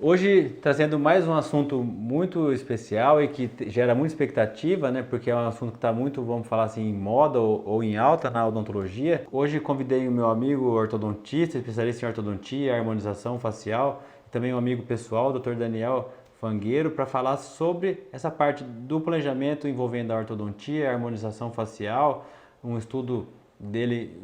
Hoje trazendo mais um assunto muito especial e que gera muita expectativa, né? Porque é um assunto que está muito, vamos falar assim, em moda ou em alta na odontologia. Hoje convidei o meu amigo ortodontista, especialista em ortodontia, harmonização facial, e também um amigo pessoal, o Dr. Daniel Fangueiro, para falar sobre essa parte do planejamento envolvendo a ortodontia, a harmonização facial, um estudo dele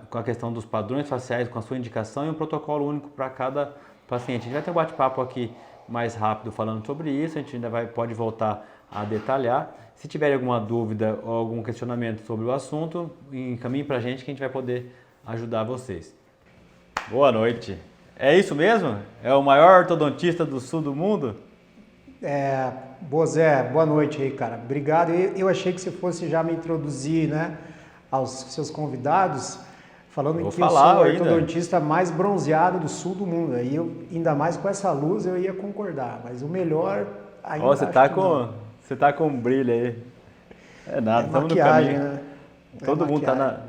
com a questão dos padrões faciais, com a sua indicação e um protocolo único para cada paciente. A gente vai ter um bate-papo aqui mais rápido falando sobre isso, a gente ainda pode voltar a detalhar. Se tiver alguma dúvida ou algum questionamento sobre o assunto, encaminhe para a gente que a gente vai poder ajudar vocês. Boa noite. É isso mesmo? É o maior ortodontista do sul do mundo? Zé, boa noite aí, cara. Obrigado. Eu achei que você fosse já me introduzir, né, aos seus convidados, falando Vou que eu sou o falar ainda. ortodontista mais bronzeado do sul do mundo. Aí ainda mais com essa luz, eu ia concordar. Mas o melhor Ó, ainda acho que não. você tá com um brilho aí. É É nada, estamos no maquiagem, caminho. né? É Todo mundo tá maquiagem. na,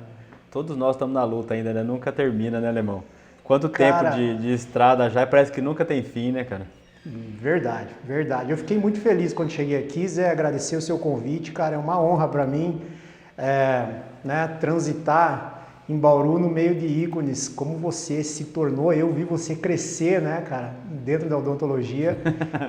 todos nós estamos na luta ainda, né? Nunca termina, né, Alemão? Quanto tempo Cara, de estrada já, parece que nunca tem fim, né, cara? verdade, verdade. Eu fiquei muito feliz quando cheguei aqui, Zé, agradecer o seu convite, cara, é uma honra para mim, né, transitar em Bauru no meio de ícones, como você se tornou, eu vi você crescer, né, cara, dentro da odontologia,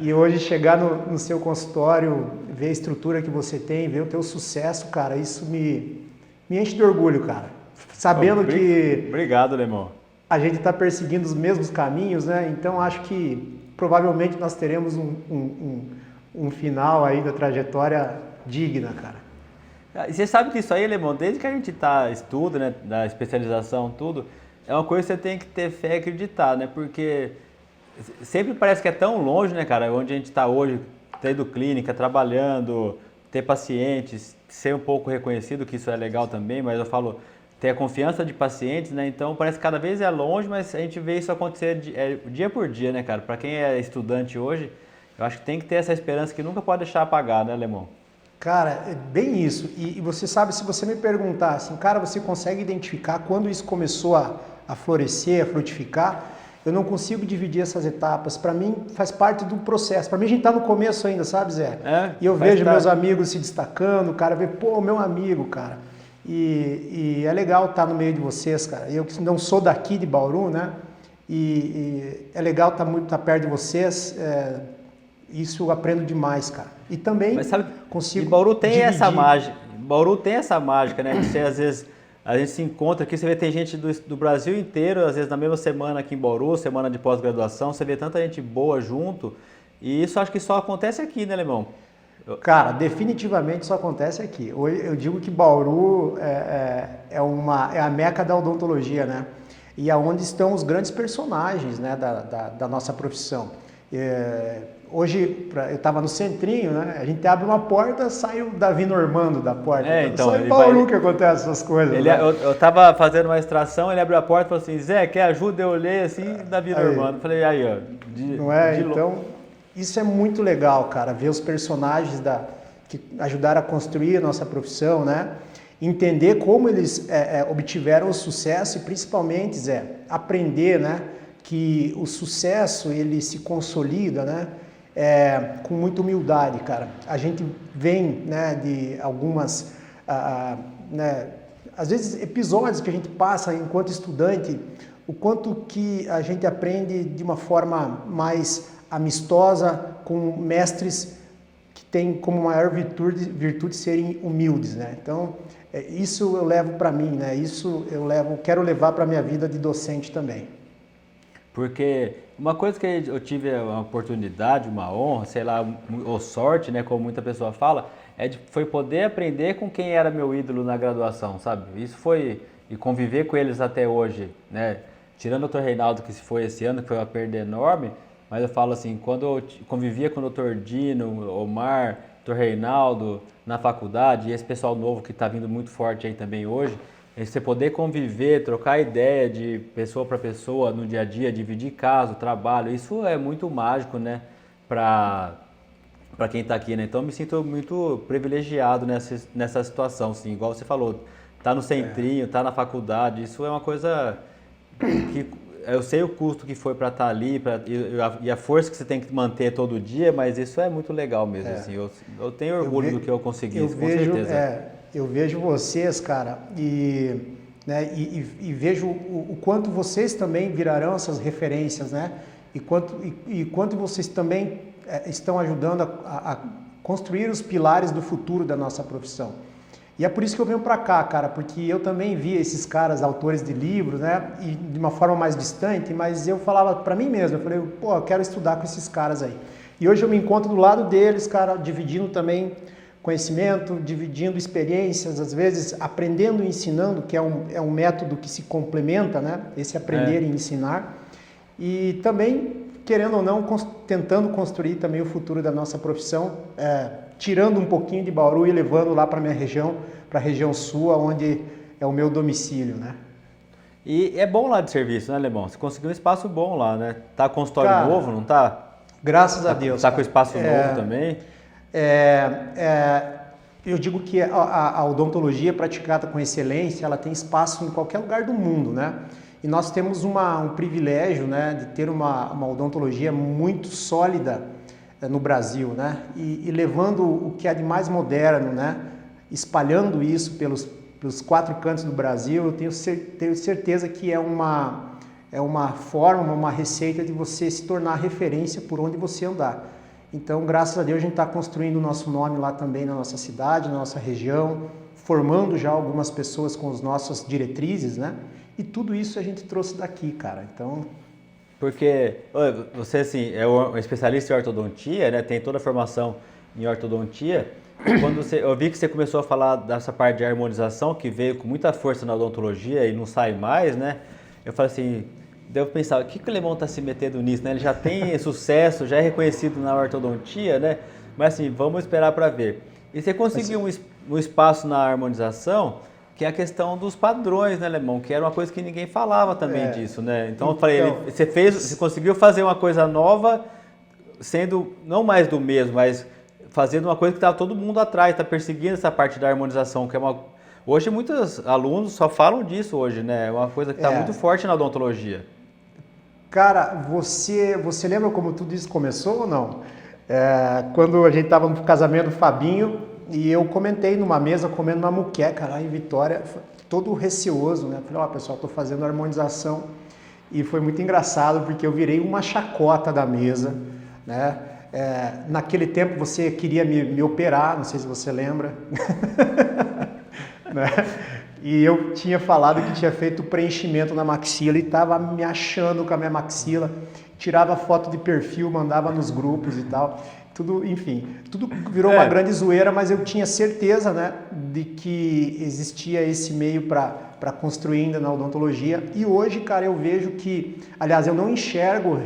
e hoje chegar no seu consultório, ver a estrutura que você tem, ver o teu sucesso, cara, isso me enche de orgulho, cara. Sabendo que Obrigado, Alemão. a gente está perseguindo os mesmos caminhos, né? Então acho que provavelmente nós teremos um final aí da trajetória digna, cara. E você sabe que isso aí, Alemão, desde que a gente estuda, né, da especialização, tudo, é uma coisa que você tem que ter fé e acreditar, né? Porque sempre parece que é tão longe, né, cara, onde a gente está hoje, tendo clínica, trabalhando, ter pacientes, ser um pouco reconhecido, que isso é legal também, mas eu falo, ter a confiança de pacientes, né? Então parece que cada vez é longe, mas a gente vê isso acontecer dia por dia, né, cara? Para quem é estudante hoje, eu acho que tem que ter essa esperança que nunca pode deixar apagar, né, Alemão? Cara, é bem isso. E você sabe, se você me perguntar assim, cara, você consegue identificar quando isso começou a florescer, a frutificar? Eu não consigo dividir essas etapas. Para mim, faz parte do processo. Para mim, a gente tá no começo ainda, sabe, Zé? É, E eu faz vejo meus estar. amigos se destacando, o cara vê, pô, meu amigo, cara. E é legal estar no meio de vocês, cara. Eu que não sou daqui de Bauru, né? E é legal estar perto de vocês. Isso eu aprendo demais, cara. E Mas também sabe, e consigo Bauru tem essa dividir. mágica. Bauru tem essa mágica, né? De ser, às vezes, a gente se encontra aqui, você vê tem gente do Brasil inteiro, às vezes na mesma semana aqui em Bauru, semana de pós-graduação, você vê tanta gente boa junto. E isso acho que só acontece aqui, né, Alemão? Cara, definitivamente isso acontece aqui. Hoje eu digo que Bauru é a meca da odontologia, né? E é onde estão os grandes personagens, né, da nossa profissão. Hoje, eu estava no centrinho, né? A gente abre uma porta, sai o Davi Normando da porta. É, Então, então, só em ele vai. Bauru que acontecem essas coisas, né? Eu tava fazendo uma extração, ele abriu a porta e falou assim, Zé, quer ajuda? Eu olhei assim, Davi Aí, Normando. Falei, aí, ó, não é? de longe. Então, isso é muito legal, cara, ver os personagens que ajudaram a construir a nossa profissão, né? Entender como eles obtiveram o sucesso e principalmente, Zé, aprender, né? Que o sucesso, ele se consolida, né? Com muita humildade, cara. A gente vem, né, de algumas, né, às vezes episódios que a gente passa enquanto estudante, o quanto que a gente aprende de uma forma mais amistosa com mestres que têm como maior virtude serem humildes, né? Então, isso eu levo para mim, né? Isso quero levar para minha vida de docente também. Porque uma coisa que eu tive uma oportunidade, uma honra, sei lá, ou sorte, né, como muita pessoa fala, foi poder aprender com quem era meu ídolo na graduação, sabe? Isso foi, e conviver com eles até hoje, né? Tirando o Dr. Reinaldo, que se foi esse ano, que foi uma perda enorme, mas eu falo assim, quando eu convivia com o Dr. Dino, Omar, Dr. Reinaldo, na faculdade, e esse pessoal novo que está vindo muito forte aí também hoje, você poder conviver, trocar ideia de pessoa para pessoa no dia a dia, dividir caso, trabalho, isso é muito mágico, né, para quem está aqui, né? Então eu me sinto muito privilegiado nessa situação, sim, igual você falou, tá no centrinho, tá na faculdade, isso é uma coisa que eu sei o custo que foi para estar ali e a força que você tem que manter todo dia, mas isso é muito legal mesmo. Assim, eu tenho orgulho do que eu consegui, com certeza. Eu vejo vocês, cara, né, e vejo o quanto vocês também virarão essas referências, né? E quanto vocês também estão ajudando a construir os pilares do futuro da nossa profissão. E é por isso que eu venho para cá, cara, porque eu também via esses caras, autores de livros, né, e de uma forma mais distante, mas eu falava para mim mesmo, eu falei, pô, eu quero estudar com esses caras aí. E hoje eu me encontro do lado deles, cara, dividindo também conhecimento, dividindo experiências, às vezes aprendendo e ensinando, que é um método que se complementa, né, esse aprender e ensinar, e também, querendo ou não, tentando construir também o futuro da nossa profissão, tirando um pouquinho de Bauru e levando lá para a minha região, para a região sul, onde é o meu domicílio, né? E é bom lá de serviço, né, Lebão? Você conseguiu um espaço bom lá, né? Tá com consultório novo, não tá? Graças a Deus. Tá com espaço novo também? Eu digo que a odontologia praticada com excelência, ela tem espaço em qualquer lugar do mundo, né? E nós temos um privilégio, né, de ter uma odontologia muito sólida no Brasil, né? E levando o que é de mais moderno, né? Espalhando isso pelos 4 cantos do Brasil, eu tenho certeza que é uma forma, uma receita de você se tornar referência por onde você andar. Então, graças a Deus, a gente está construindo o nosso nome lá também na nossa cidade, na nossa região, formando já algumas pessoas com as nossas diretrizes, né? E tudo isso a gente trouxe daqui, cara. Então... Porque você, assim, é um especialista em ortodontia, né? Tem toda a formação em ortodontia. Quando eu vi que você começou a falar dessa parte de harmonização, que veio com muita força na odontologia e não sai mais, né? Eu falei assim, devo pensar, o que o Lebão está se metendo nisso, né? Ele já tem sucesso, já é reconhecido na ortodontia, né? Mas assim, vamos esperar para ver. E você conseguiu um espaço na harmonização, que é a questão dos padrões, né, Lebão? Que era uma coisa que ninguém falava também disso, né? Então eu falei, você conseguiu fazer uma coisa nova, sendo não mais do mesmo, mas fazendo uma coisa que estava todo mundo atrás, está perseguindo essa parte da harmonização, que é uma... Hoje muitos alunos só falam disso hoje, né? É uma coisa que está muito forte na odontologia. Cara, você lembra como tudo isso começou ou não? Quando a gente estava no casamento do Fabinho e eu comentei numa mesa comendo uma muqueca lá em Vitória, todo receoso, né? Falei, pessoal, estou fazendo harmonização. E foi muito engraçado porque eu virei uma chacota da mesa, né? Naquele tempo você queria me operar, não sei se você lembra. Né? E eu tinha falado que tinha feito preenchimento na maxila e estava me achando com a minha maxila, tirava foto de perfil, mandava nos grupos e tal. Tudo, enfim, tudo virou uma grande zoeira, mas eu tinha certeza, né, de que existia esse meio para construir ainda na odontologia. E hoje, cara, eu vejo que, aliás, eu não enxergo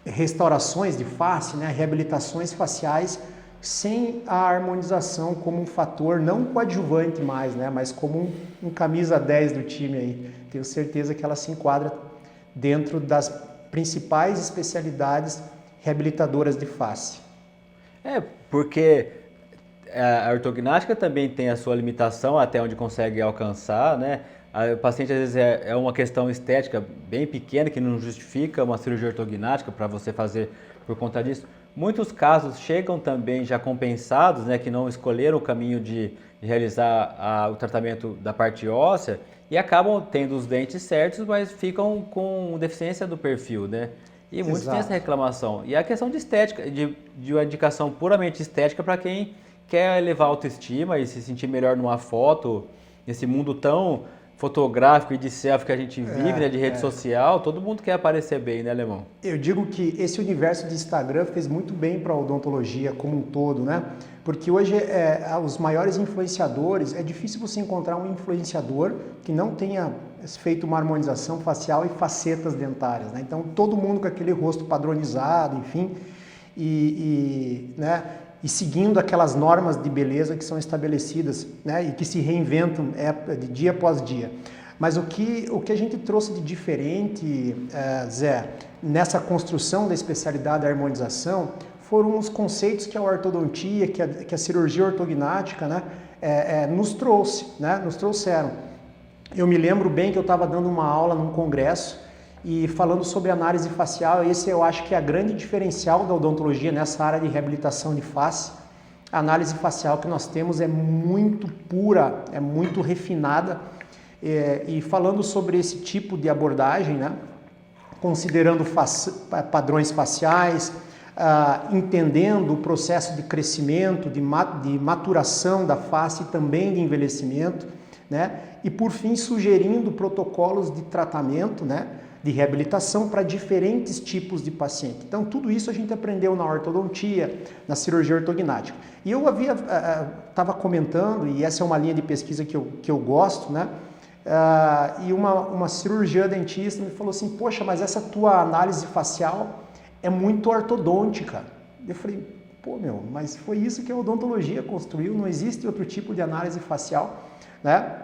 restaurações de face, né, reabilitações faciais sem a harmonização como um fator não coadjuvante mais, né, mas como um camisa 10 do time aí. Tenho certeza que ela se enquadra dentro das principais especialidades reabilitadoras de face. Porque a ortognática também tem a sua limitação até onde consegue alcançar, né? O paciente às vezes é uma questão estética bem pequena que não justifica uma cirurgia ortognática para você fazer por conta disso. Muitos casos chegam também já compensados, né, que não escolheram o caminho de realizar o tratamento da parte óssea e acabam tendo os dentes certos, mas ficam com deficiência do perfil, né? E muitos têm essa reclamação. E a questão de estética, de uma indicação puramente estética para quem quer elevar a autoestima e se sentir melhor numa foto, nesse mundo tão fotográfico e de selfie que a gente vive, né, de rede social, todo mundo quer aparecer bem, né, Alemão? Eu digo que esse universo de Instagram fez muito bem para a odontologia como um todo, né? Porque hoje os maiores influenciadores, é difícil você encontrar um influenciador que não tenha feito uma harmonização facial e facetas dentárias, né? Então todo mundo com aquele rosto padronizado, enfim, né? E seguindo aquelas normas de beleza que são estabelecidas, né, e que se reinventam de dia após dia. Mas o que a gente trouxe de diferente, Zé, nessa construção da especialidade da harmonização, foram os conceitos que a ortodontia, que a cirurgia ortognática, né, nos trouxe, né, nos trouxeram. Eu me lembro bem que eu estava dando uma aula num congresso e falando sobre análise facial. Esse eu acho que é a grande diferencial da odontologia nessa área de reabilitação de face. A análise facial que nós temos é muito pura, é muito refinada. E falando sobre esse tipo de abordagem, né, considerando padrões faciais, entendendo o processo de crescimento, de maturação da face e também de envelhecimento, né, e por fim sugerindo protocolos de tratamento, né, de reabilitação para diferentes tipos de paciente. Então tudo isso a gente aprendeu na ortodontia, na cirurgia ortognática. E eu estava comentando, e essa é uma linha de pesquisa que eu gosto, né? E uma cirurgiã dentista me falou assim, poxa, mas essa tua análise facial é muito ortodôntica. Eu falei, pô meu, mas foi isso que a odontologia construiu, não existe outro tipo de análise facial, né?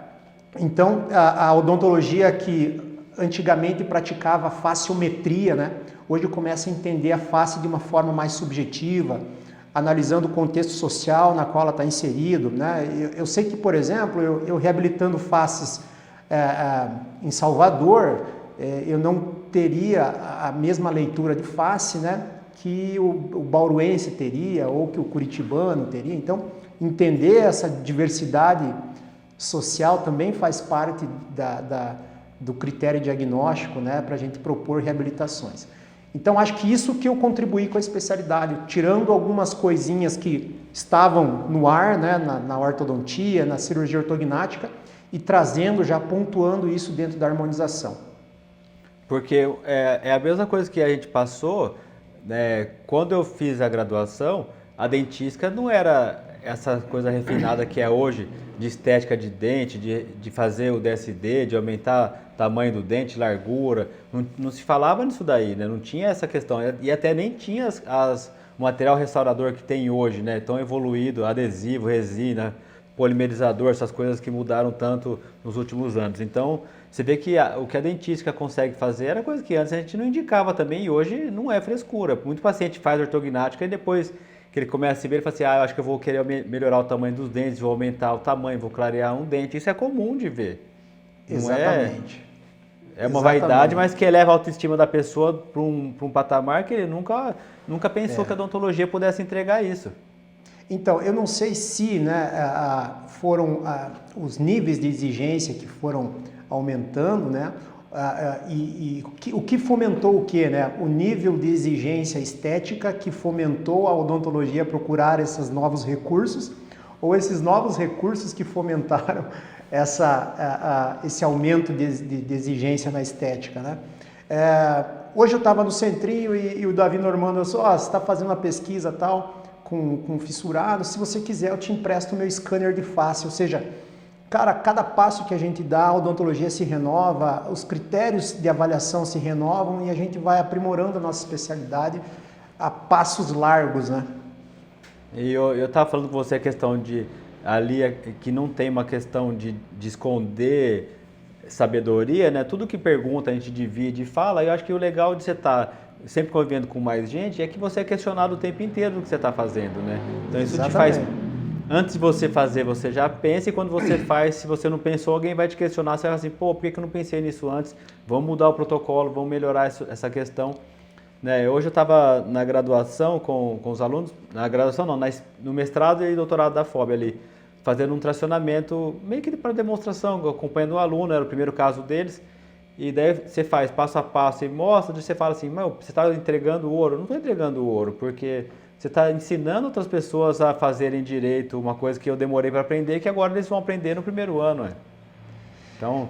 Então a odontologia que antigamente praticava faciometria, né? Hoje começa a entender a face de uma forma mais subjetiva, analisando o contexto social na qual ela está inserido, né? Eu sei que, por exemplo, eu reabilitando faces em Salvador, eu não teria a mesma leitura de face, né, que o bauruense teria ou que o curitibano teria. Então, entender essa diversidade social também faz parte do critério diagnóstico, né, para a gente propor reabilitações. Então, acho que isso que eu contribuí com a especialidade, tirando algumas coisinhas que estavam no ar, né, na ortodontia, na cirurgia ortognática, e trazendo, já pontuando isso dentro da harmonização. Porque é a mesma coisa que a gente passou, né? Quando eu fiz a graduação, a dentística não era essa coisa refinada que é hoje, de estética de dente, de fazer o DSD, de aumentar o tamanho do dente, largura. Não se falava nisso daí, né? Não tinha essa questão. E até nem tinha o material restaurador que tem hoje, né? Tão evoluído, adesivo, resina, polimerizador, essas coisas que mudaram tanto nos últimos anos. Então, você vê que o que a dentística consegue fazer era coisa que antes a gente não indicava também e hoje não é frescura. Muito paciente faz ortognática e depois que ele começa a se ver, ele fala assim, eu acho que eu vou querer melhorar o tamanho dos dentes, vou aumentar o tamanho, vou clarear um dente. Isso é comum de ver. Exatamente. É uma vaidade, mas que eleva a autoestima da pessoa para um patamar que ele nunca pensou que a odontologia pudesse entregar isso. Então, eu não sei se, né, foram os níveis de exigência que foram aumentando, né, e o que fomentou o quê, né? O nível de exigência estética que fomentou a odontologia a procurar esses novos recursos, ou esses novos recursos que fomentaram esse aumento de exigência na estética, né? Hoje eu estava no Centrinho e o Davi Normando falou, você está fazendo uma pesquisa tal, com fissurado, se você quiser eu te empresto o meu scanner de face, ou seja, cara, cada passo que a gente dá, a odontologia se renova, os critérios de avaliação se renovam e a gente vai aprimorando a nossa especialidade a passos largos, né? E eu estava falando com você a questão de ali que não tem uma questão de esconder sabedoria, né? Tudo que pergunta a gente divide e fala, e eu acho que o legal de você estar sempre convivendo com mais gente é que você é questionado o tempo inteiro do que você está fazendo, né? Então isso te faz, antes de você fazer, você já pensa, e quando você faz, se você não pensou, alguém vai te questionar, você vai falar assim, pô, por que eu não pensei nisso antes? Vamos mudar o protocolo, vamos melhorar essa questão. Né? Hoje eu estava na graduação com os alunos, na graduação não, no mestrado e doutorado da FOB ali, fazendo um tracionamento meio que para demonstração, acompanhando o aluno, era o primeiro caso deles, e daí você faz passo a passo e mostra, e você fala assim, você está entregando ouro? Não estou entregando ouro, porque você está ensinando outras pessoas a fazerem direito uma coisa que eu demorei para aprender, que agora eles vão aprender no primeiro ano. Né? Então...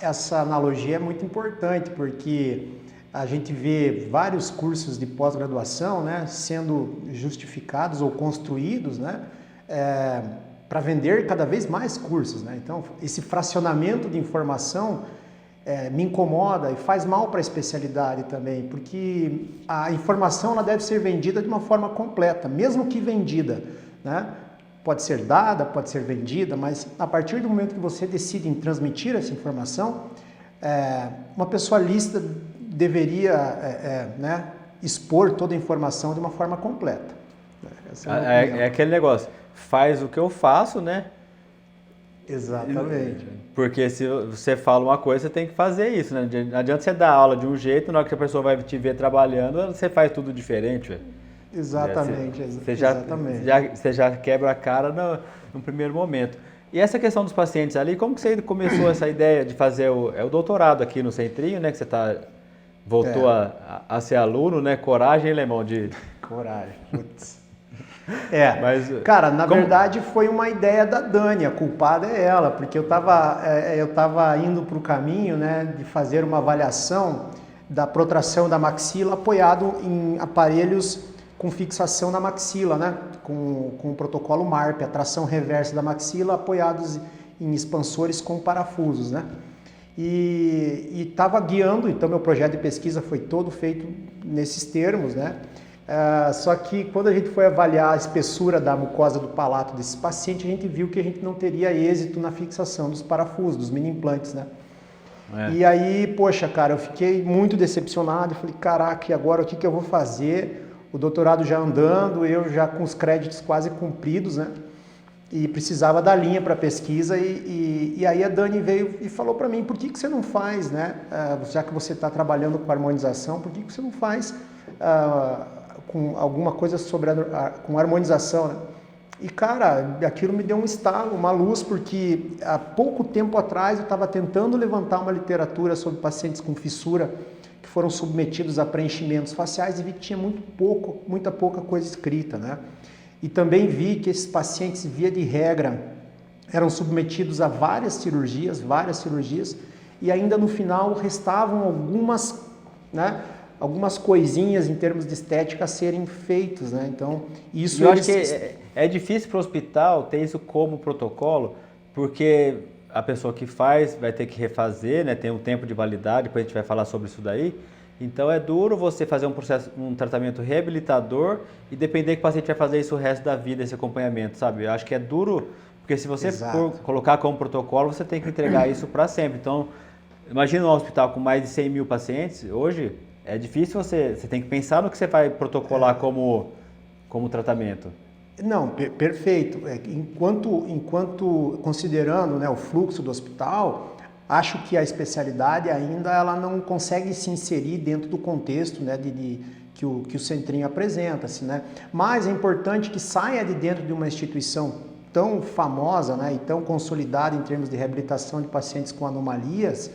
Essa analogia é muito importante, porque a gente vê vários cursos de pós-graduação, né, sendo justificados ou construídos, né, para vender cada vez mais cursos. Né? Então, esse fracionamento de informação me incomoda e faz mal para a especialidade também, porque a informação ela deve ser vendida de uma forma completa, mesmo que vendida, né? Pode ser dada, pode ser vendida, mas a partir do momento que você decide em transmitir essa informação, uma pessoa lícita deveria né, expor toda a informação de uma forma completa. É aquele negócio, faz o que eu faço, né? Exatamente. Porque se você fala uma coisa, você tem que fazer isso, né? Não adianta você dar aula de um jeito, na hora que a pessoa vai te ver trabalhando, você faz tudo diferente, velho. Exatamente, Você já quebra a cara no primeiro momento. E essa questão dos pacientes ali, como que você começou essa ideia de fazer o doutorado aqui no Centrinho, né? Que você voltou a ser aluno, né? Coragem, hein, Lemão? Coragem, putz. Mas, cara, na verdade foi uma ideia da Dani, a culpada é ela, porque eu tava indo para o caminho, né, de fazer uma avaliação da protração da maxila apoiado em aparelhos com fixação na maxila, né, com o protocolo MARP, a tração reversa da maxila apoiados em expansores com parafusos, né. E estava guiando, então meu projeto de pesquisa foi todo feito nesses termos, né. Só que quando a gente foi avaliar a espessura da mucosa do palato desses pacientes, a gente viu que a gente não teria êxito na fixação dos parafusos, dos mini implantes, né? E aí, poxa, cara, eu fiquei muito decepcionado, eu falei, caraca, e agora o que eu vou fazer? O doutorado já andando, eu já com os créditos quase cumpridos, né? E precisava da linha para pesquisa e aí a Dani veio e falou para mim, por que você não faz, né? Já que você está trabalhando com harmonização, por que você não faz com alguma coisa sobre com harmonização, né? E cara, aquilo me deu um estalo, uma luz, porque há pouco tempo atrás eu estava tentando levantar uma literatura sobre pacientes com fissura que foram submetidos a preenchimentos faciais e vi que tinha muita pouca coisa escrita, né? E também vi que esses pacientes, via de regra, eram submetidos a várias cirurgias, e ainda no final restavam algumas, né? Algumas coisinhas em termos de estética a serem feitas, né? Então, isso eu acho que é difícil para o hospital ter isso como protocolo, porque a pessoa que faz vai ter que refazer, né? Tem um tempo de validade, depois a gente vai falar sobre isso daí. Então é duro você fazer um tratamento reabilitador e depender que o paciente vai fazer isso o resto da vida, esse acompanhamento, sabe? Eu acho que é duro, porque se você for colocar como protocolo, você tem que entregar isso para sempre. Então, imagina um hospital com mais de 100 mil pacientes, hoje é difícil você tem que pensar no que você vai protocolar como tratamento. Não, perfeito. Enquanto considerando, né, o fluxo do hospital, acho que a especialidade ainda ela não consegue se inserir dentro do contexto, né, que o Centrinho apresenta-se, né? Mas é importante que saia de dentro de uma instituição tão famosa, né, e tão consolidada em termos de reabilitação de pacientes com anomalias,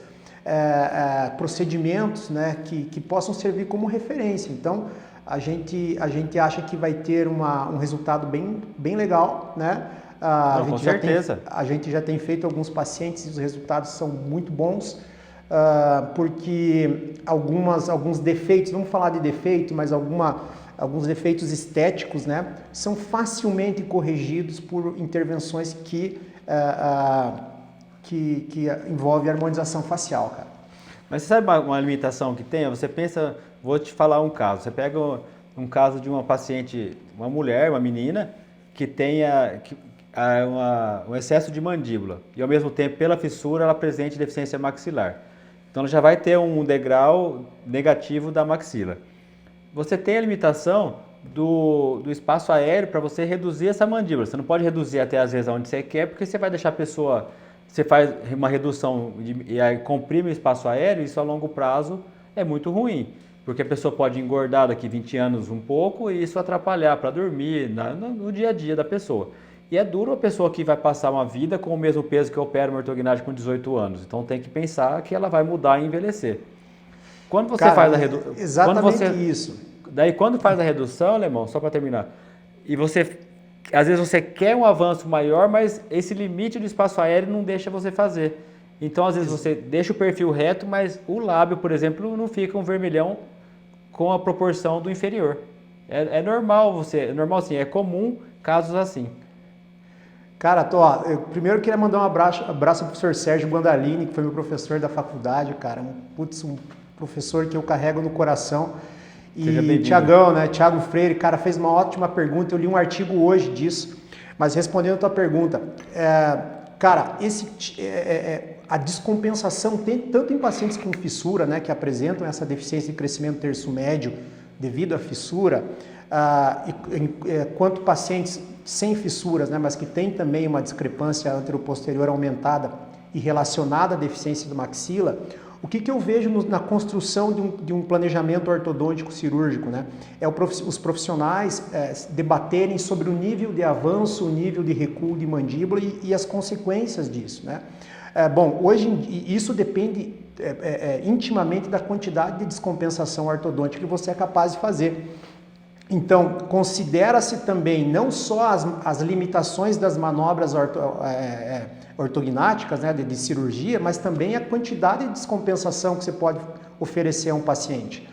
procedimentos, né, que possam servir como referência. Então, a gente acha que vai ter um resultado bem legal, né? Com certeza. A gente já tem feito alguns pacientes e os resultados são muito bons, porque alguns defeitos, vamos falar de defeito, mas alguns defeitos estéticos, né, são facilmente corrigidos por intervenções que envolve harmonização facial, cara. Mas você sabe uma limitação que tem? Você pensa, vou te falar um caso. Você pega um caso de uma paciente, uma mulher, uma menina, que tenha um excesso de mandíbula e ao mesmo tempo, pela fissura, ela apresente deficiência maxilar. Então ela já vai ter um degrau negativo da maxila. Você tem a limitação do espaço aéreo para você reduzir essa mandíbula. Você não pode reduzir até às vezes onde você quer, porque você vai deixar a pessoa... Você faz uma redução e aí comprime o espaço aéreo, isso a longo prazo é muito ruim, porque a pessoa pode engordar daqui 20 anos um pouco e isso atrapalhar para dormir no dia a dia da pessoa. E é duro a pessoa que vai passar uma vida com o mesmo peso que opera uma ortognática com 18 anos, então tem que pensar que ela vai mudar e envelhecer. Quando você faz a redução... Exatamente isso. Daí quando faz a redução, Alemão, só para terminar, e você... Às vezes você quer um avanço maior, mas esse limite do espaço aéreo não deixa você fazer. Então, às vezes você deixa o perfil reto, mas o lábio, por exemplo, não fica um vermelhão com a proporção do inferior. É normal sim, é comum casos assim. Cara, eu primeiro queria mandar um abraço ao professor Sérgio Bandalini, que foi meu professor da faculdade, cara. Um professor que eu carrego no coração. E Tiagão, né? Tiago Freire, cara, fez uma ótima pergunta. Eu li um artigo hoje disso, mas respondendo a tua pergunta, cara, a descompensação tem tanto em pacientes com fissura, né, que apresentam essa deficiência de crescimento terço médio devido à fissura, quanto pacientes sem fissuras, né, mas que tem também uma discrepância anteroposterior aumentada e relacionada à deficiência do maxila, o que eu vejo na construção de um planejamento ortodôntico cirúrgico, né? É os profissionais debaterem sobre o nível de avanço, o nível de recuo de mandíbula e as consequências disso, né? Bom, hoje isso depende intimamente da quantidade de descompensação ortodôntica que você é capaz de fazer. Então, considera-se também não só as limitações das manobras ortognáticas, né, de cirurgia, mas também a quantidade de descompensação que você pode oferecer a um paciente.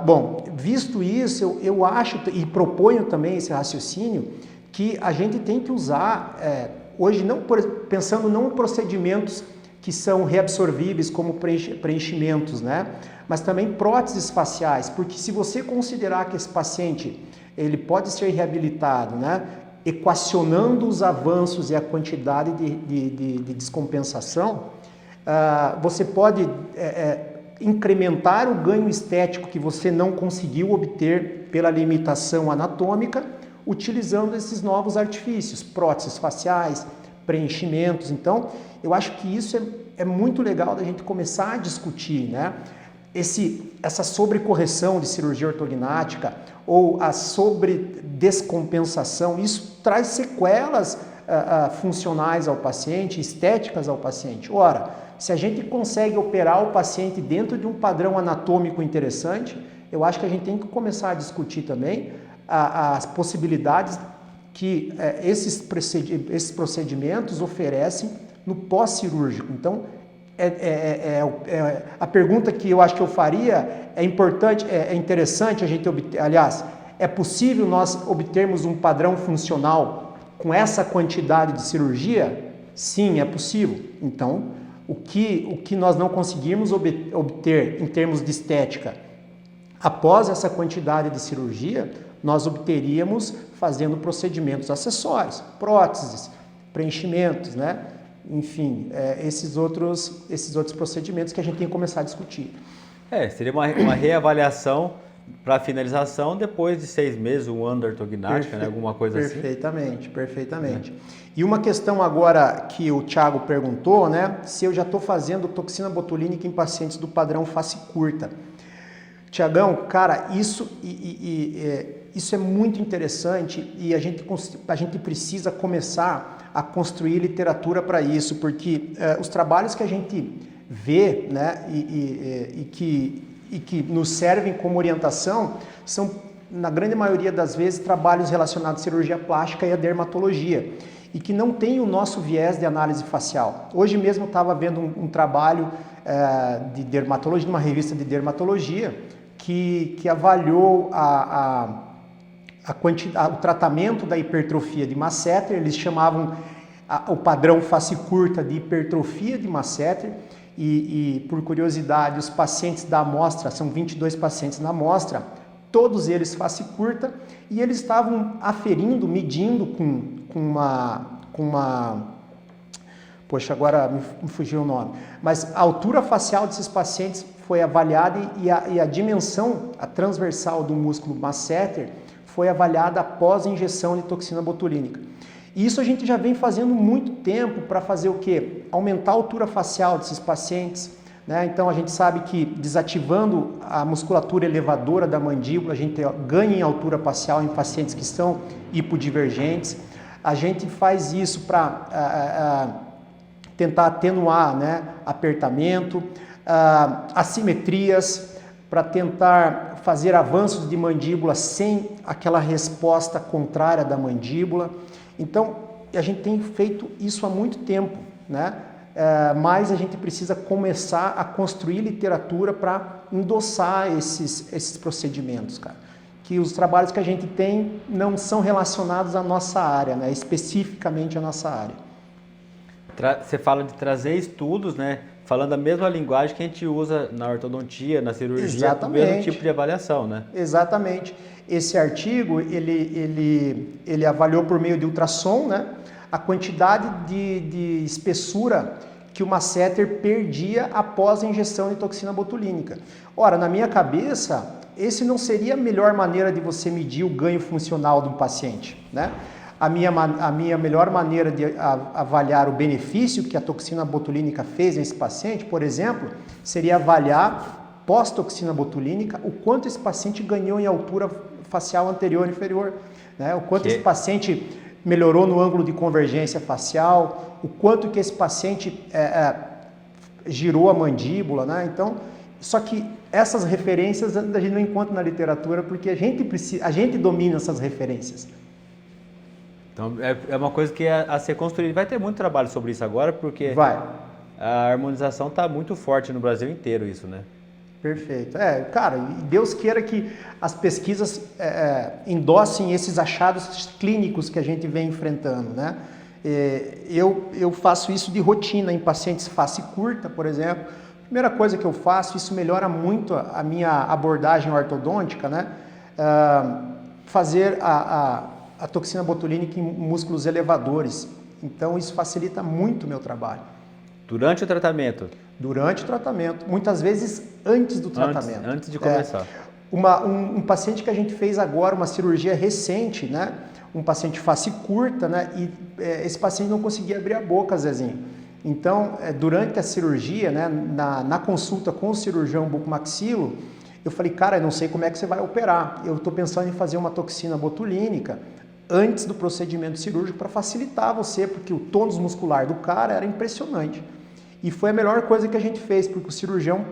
Bom, visto isso, eu acho e proponho também esse raciocínio que a gente tem que usar, hoje, pensando não em procedimentos que são reabsorvíveis como preenchimentos, né? Mas também próteses faciais, porque se você considerar que esse paciente ele pode ser reabilitado, né? Equacionando os avanços e a quantidade de descompensação, você pode incrementar o ganho estético que você não conseguiu obter pela limitação anatômica, utilizando esses novos artifícios, próteses faciais, preenchimentos. Então, eu acho que isso é muito legal da gente começar a discutir, né? Essa sobrecorreção de cirurgia ortognática ou a sobredescompensação, isso traz sequelas funcionais ao paciente, estéticas ao paciente. Ora, se a gente consegue operar o paciente dentro de um padrão anatômico interessante, eu acho que a gente tem que começar a discutir também as possibilidades que esses procedimentos oferecem no pós-cirúrgico. Então, a pergunta que eu acho que eu faria é importante, é interessante a gente obter, aliás, é possível nós obtermos um padrão funcional com essa quantidade de cirurgia? Sim, é possível. Então, o que nós não conseguirmos obter em termos de estética após essa quantidade de cirurgia, nós obteríamos fazendo procedimentos acessórios, próteses, preenchimentos, né? Enfim, esses outros procedimentos que a gente tem que começar a discutir. Seria uma reavaliação para finalização depois de 6 meses, um ano da ortognática, né? Alguma coisa perfeitamente, assim? Perfeitamente. E uma questão agora que o Thiago perguntou, né? Se eu já estou fazendo toxina botulínica em pacientes do padrão face curta. Tiagão, cara, isso é muito interessante e a gente precisa começar a construir literatura para isso, porque os trabalhos que a gente vê, né, e que nos servem como orientação são, na grande maioria das vezes, trabalhos relacionados à cirurgia plástica e à dermatologia, e que não tem o nosso viés de análise facial. Hoje mesmo eu estava vendo um trabalho de dermatologia, numa revista de dermatologia, que avaliou o tratamento da hipertrofia de masseter. Eles chamavam o padrão face curta de hipertrofia de masseter e, por curiosidade, os pacientes da amostra, são 22 pacientes na amostra, todos eles face curta, e eles estavam aferindo, medindo com uma poxa, agora me fugiu o nome, mas a altura facial desses pacientes foi avaliada e a dimensão, a transversal do músculo masseter foi avaliada após a injeção de toxina botulínica. E isso a gente já vem fazendo muito tempo para fazer o quê? Aumentar a altura facial desses pacientes, né? Então a gente sabe que desativando a musculatura elevadora da mandíbula, a gente ganha em altura facial em pacientes que estão hipodivergentes. A gente faz isso para tentar atenuar, né, apertamento, assimetrias, para tentar fazer avanços de mandíbula sem aquela resposta contrária da mandíbula. Então, a gente tem feito isso há muito tempo, né? Mas a gente precisa começar a construir literatura para endossar esses procedimentos, cara. Que os trabalhos que a gente tem não são relacionados à nossa área, né? Especificamente à nossa área. Você fala de trazer estudos, né? Falando a mesma linguagem que a gente usa na ortodontia, na cirurgia, o mesmo tipo de avaliação, né? Exatamente. Esse artigo, ele avaliou por meio de ultrassom, né, a quantidade de espessura que o masseter perdia após a injeção de toxina botulínica. Ora, na minha cabeça, esse não seria a melhor maneira de você medir o ganho funcional de um paciente, né? a minha melhor maneira de avaliar o benefício que a toxina botulínica fez nesse paciente, por exemplo, seria avaliar pós-toxina botulínica o quanto esse paciente ganhou em altura facial anterior e inferior, né? O quanto esse paciente melhorou no ângulo de convergência facial, o quanto que esse paciente girou a mandíbula, né? Então, só que essas referências a gente não encontra na literatura porque a gente domina essas referências. Então, é uma coisa que é a ser construída. Vai ter muito trabalho sobre isso agora, porque a harmonização está muito forte no Brasil inteiro, isso, né? Perfeito. Cara, Deus queira que as pesquisas endossem esses achados clínicos que a gente vem enfrentando, né? Eu faço isso de rotina em pacientes face curta, por exemplo. Primeira coisa que eu faço, isso melhora muito a minha abordagem ortodôntica, né? Fazer a toxina botulínica em músculos elevadores. Então, isso facilita muito o meu trabalho. Durante o tratamento? Durante o tratamento. Muitas vezes antes do tratamento. Antes de começar. Um paciente que a gente fez agora, uma cirurgia recente, né? Um paciente face curta, né? E esse paciente não conseguia abrir a boca, Zezinho. Então, durante a cirurgia, né? Na consulta com o cirurgião bucomaxilo, eu falei, cara, eu não sei como é que você vai operar. Eu estou pensando em fazer uma toxina botulínica antes do procedimento cirúrgico para facilitar você, porque o tônus muscular do cara era impressionante. E foi a melhor coisa que a gente fez, porque o cirurgião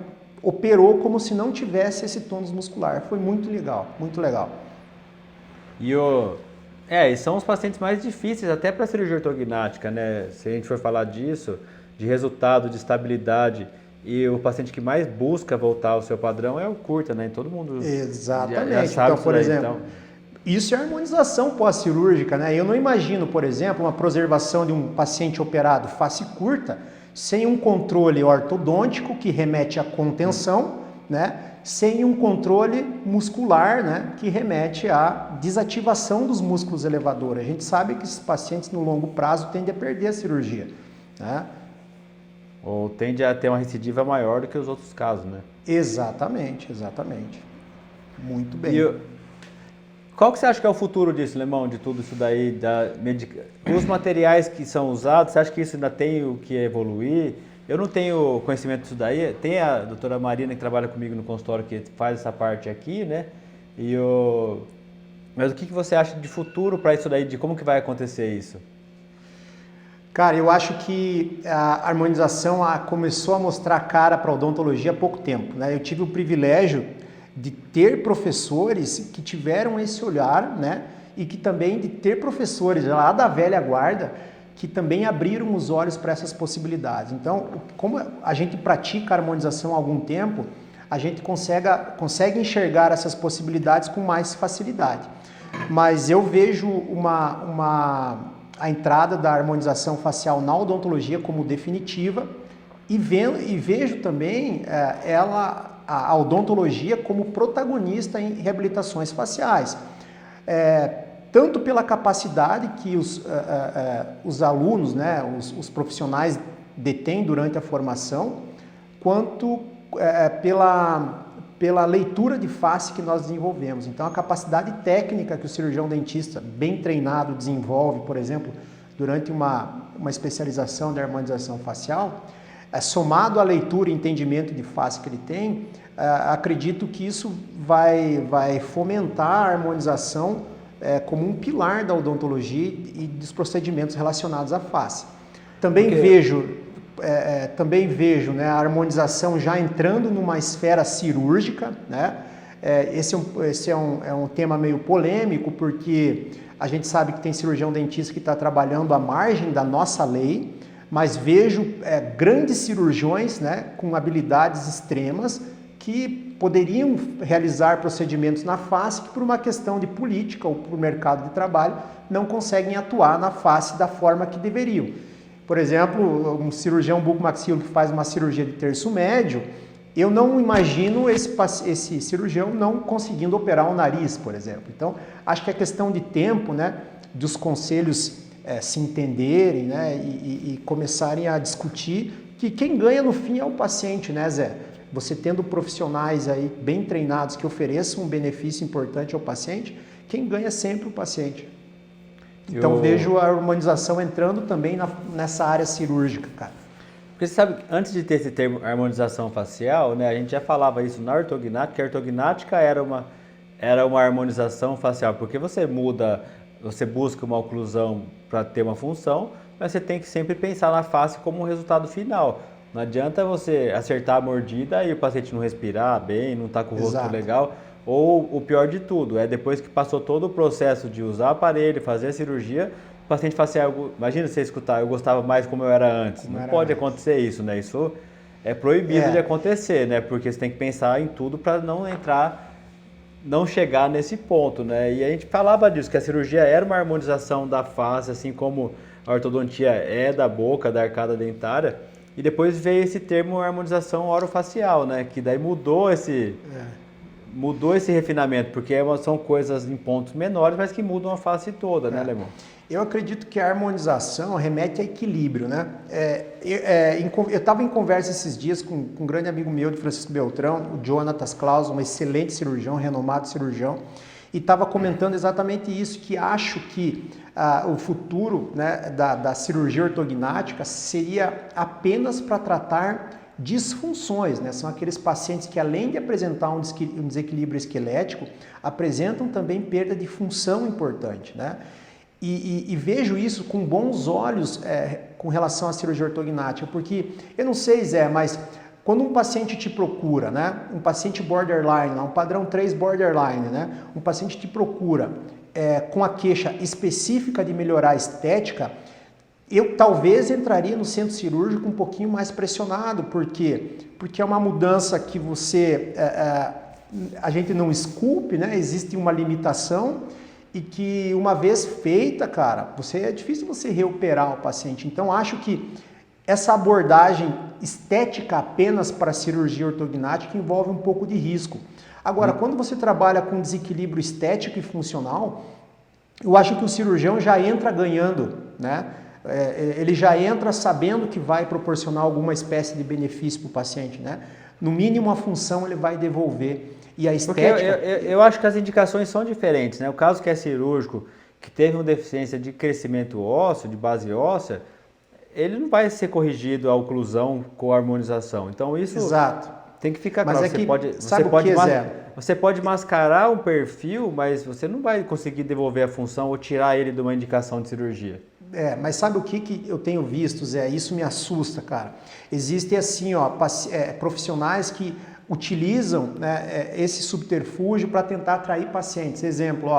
operou como se não tivesse esse tônus muscular. Foi muito legal, muito legal. E são os pacientes mais difíceis, até para a cirurgia ortognática, né? Se a gente for falar disso, de resultado, de estabilidade, e o paciente que mais busca voltar ao seu padrão é o curta, né? Todo mundo Exatamente. já sabe então, por exemplo, isso é harmonização pós-cirúrgica, né? Eu não imagino, por exemplo, uma preservação de um paciente operado face curta sem um controle ortodôntico que remete à contenção, né? Sem um controle muscular, né? Que remete à desativação dos músculos elevadores. A gente sabe que esses pacientes no longo prazo tendem a perder a cirurgia, né? Ou tende a ter uma recidiva maior do que os outros casos, né? Exatamente. Muito bem. Qual que você acha que é o futuro disso, Lemão, de tudo isso daí? Os materiais que são usados, você acha que isso ainda tem o que evoluir? Eu não tenho conhecimento disso daí. Tem a doutora Marina que trabalha comigo no consultório que faz essa parte aqui, né? Mas o que você acha de futuro para isso daí, de como que vai acontecer isso? Cara, eu acho que a harmonização começou a mostrar a cara para a odontologia há pouco tempo, né? Eu tive o privilégio de ter professores que tiveram esse olhar, né? E que também de ter professores lá da velha guarda que também abriram os olhos para essas possibilidades. Então, como a gente pratica a harmonização há algum tempo, a gente consegue enxergar essas possibilidades com mais facilidade. Mas eu vejo a entrada da harmonização facial na odontologia como definitiva e vejo também a odontologia como protagonista em reabilitações faciais. Tanto pela capacidade que os alunos, né, os profissionais detêm durante a formação, quanto pela leitura de face que nós desenvolvemos. Então, a capacidade técnica que o cirurgião dentista, bem treinado, desenvolve, por exemplo, durante uma especialização de harmonização facial, somado à leitura e entendimento de face que ele tem, acredito que isso vai fomentar a harmonização como um pilar da odontologia e dos procedimentos relacionados à face. Também vejo, né, a harmonização já entrando numa esfera cirúrgica, né? Esse é um tema meio polêmico, porque a gente sabe que tem cirurgião dentista que está trabalhando à margem da nossa lei, mas vejo grandes cirurgiões, né, com habilidades extremas que poderiam realizar procedimentos na face que, por uma questão de política ou por mercado de trabalho, não conseguem atuar na face da forma que deveriam. Por exemplo, um cirurgião bucomaxilo que faz uma cirurgia de terço médio, eu não imagino esse cirurgião não conseguindo operar o nariz, por exemplo. Então, acho que é questão de tempo, né, dos conselhos se entenderem, né, e começarem a discutir que quem ganha no fim é o paciente, né, Zé? Você tendo profissionais aí bem treinados que ofereçam um benefício importante ao paciente, quem ganha é sempre o paciente. Então vejo a harmonização entrando também nessa área cirúrgica, cara. Porque você sabe, antes de ter esse termo harmonização facial, né, a gente já falava isso na ortognática, que a ortognática era uma harmonização facial, porque você busca uma oclusão para ter uma função, mas você tem que sempre pensar na face como um resultado final. Não adianta você acertar a mordida e o paciente não respirar bem, não estar com o rosto legal. Ou o pior de tudo, é depois que passou todo o processo de usar o aparelho, fazer a cirurgia, o paciente fala assim, imagina você escutar, eu gostava mais como eu era antes. Não pode acontecer isso, né? Isso é proibido de acontecer, né? Porque você tem que pensar em tudo para não chegar nesse ponto, né? E a gente falava disso, que a cirurgia era uma harmonização da face, assim como a ortodontia é da boca, da arcada dentária. E depois veio esse termo harmonização orofacial, né? Que daí mudou esse refinamento, porque são coisas em pontos menores, mas que mudam a face toda, né, Alemão? Eu acredito que a harmonização remete a equilíbrio, né? Eu estava em conversa esses dias com um grande amigo meu de Francisco Beltrão, o Jonatas Claus, um excelente cirurgião, renomado cirurgião, e estava comentando exatamente isso, que acho que o futuro, né, da cirurgia ortognática seria apenas para tratar disfunções, né? São aqueles pacientes que, além de apresentar um desequilíbrio esquelético, apresentam também perda de função importante, né? E vejo isso com bons olhos com relação à cirurgia ortognática, porque eu não sei, Zé, mas quando um paciente te procura, né? Um paciente borderline, um padrão 3 borderline, né? Um paciente te procura com a queixa específica de melhorar a estética, eu talvez entraria no centro cirúrgico um pouquinho mais pressionado. Por quê? Porque é uma mudança que a gente não esculpe, né? Existe uma limitação e que uma vez feita, cara, é difícil você reoperar o paciente. Então acho que essa abordagem estética apenas para a cirurgia ortognática envolve um pouco de risco. Agora, quando você trabalha com desequilíbrio estético e funcional, eu acho que o cirurgião já entra ganhando, né? Ele já entra sabendo que vai proporcionar alguma espécie de benefício para o paciente, né? No mínimo a função ele vai devolver. E a estética... Porque eu acho que as indicações são diferentes, né? O caso que é cirúrgico, que teve uma deficiência de crescimento ósseo, de base óssea, ele não vai ser corrigido a oclusão com a harmonização. Então isso tem que ficar claro. Você pode mascarar um perfil, mas você não vai conseguir devolver a função ou tirar ele de uma indicação de cirurgia. Mas sabe o que eu tenho visto, Zé? Isso me assusta, cara. Existem assim, profissionais que utilizam, né, esse subterfúgio para tentar atrair pacientes. Exemplo,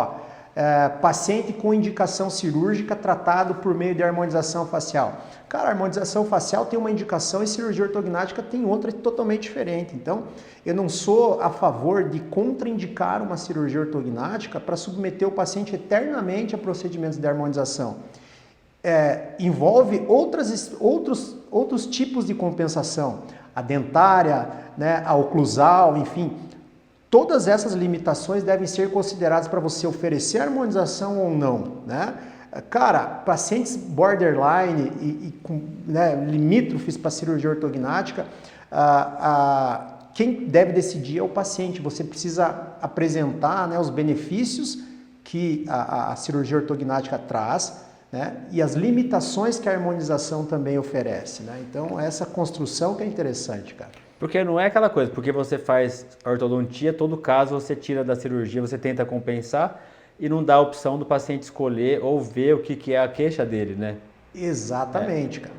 paciente com indicação cirúrgica tratado por meio de harmonização facial. Cara, a harmonização facial tem uma indicação e cirurgia ortognática tem outra totalmente diferente. Então, eu não sou a favor de contraindicar uma cirurgia ortognática para submeter o paciente eternamente a procedimentos de harmonização. Envolve outros tipos de compensação, a dentária, né, a oclusal, enfim. Todas essas limitações devem ser consideradas para você oferecer harmonização ou não, né? Cara, pacientes borderline e com, né, limítrofes para cirurgia ortognática, quem deve decidir é o paciente. Você precisa apresentar, né, os benefícios que a cirurgia ortognática traz, né, e as limitações que a harmonização também oferece, né? Então, essa construção que é interessante, cara. Porque não é aquela coisa, porque você faz ortodontia, todo caso você tira da cirurgia, você tenta compensar e não dá a opção do paciente escolher ou ver o que é a queixa dele, né? Exatamente, cara.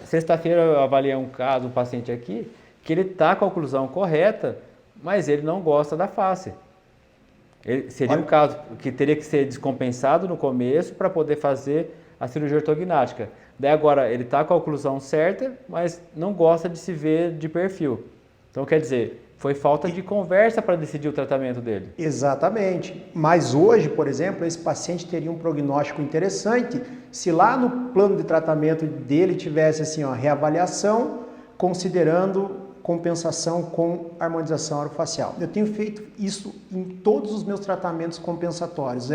Sexta-feira eu avaliei um caso, um paciente aqui, que ele está com a oclusão correta, mas ele não gosta da face. Seria um caso que teria que ser descompensado no começo para poder fazer a cirurgia ortognática. Daí agora ele está com a oclusão certa, mas não gosta de se ver de perfil. Então quer dizer, foi falta de conversa para decidir o tratamento dele. Exatamente. Mas hoje, por exemplo, esse paciente teria um prognóstico interessante se lá no plano de tratamento dele tivesse assim, reavaliação, considerando compensação com harmonização orofacial. Eu tenho feito isso em todos os meus tratamentos compensatórios.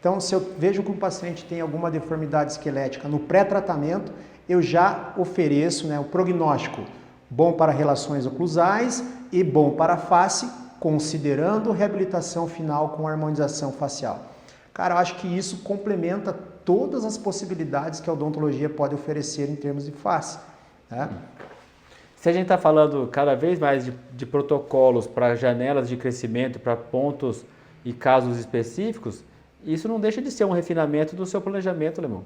Então, se eu vejo que um paciente tem alguma deformidade esquelética no pré-tratamento, eu já ofereço, né, o prognóstico bom para relações oclusais e bom para a face, considerando reabilitação final com harmonização facial. Cara, eu acho que isso complementa todas as possibilidades que a odontologia pode oferecer em termos de face, né? Se a gente está falando cada vez mais de protocolos para janelas de crescimento, para pontos e casos específicos, isso não deixa de ser um refinamento do seu planejamento, Alemão.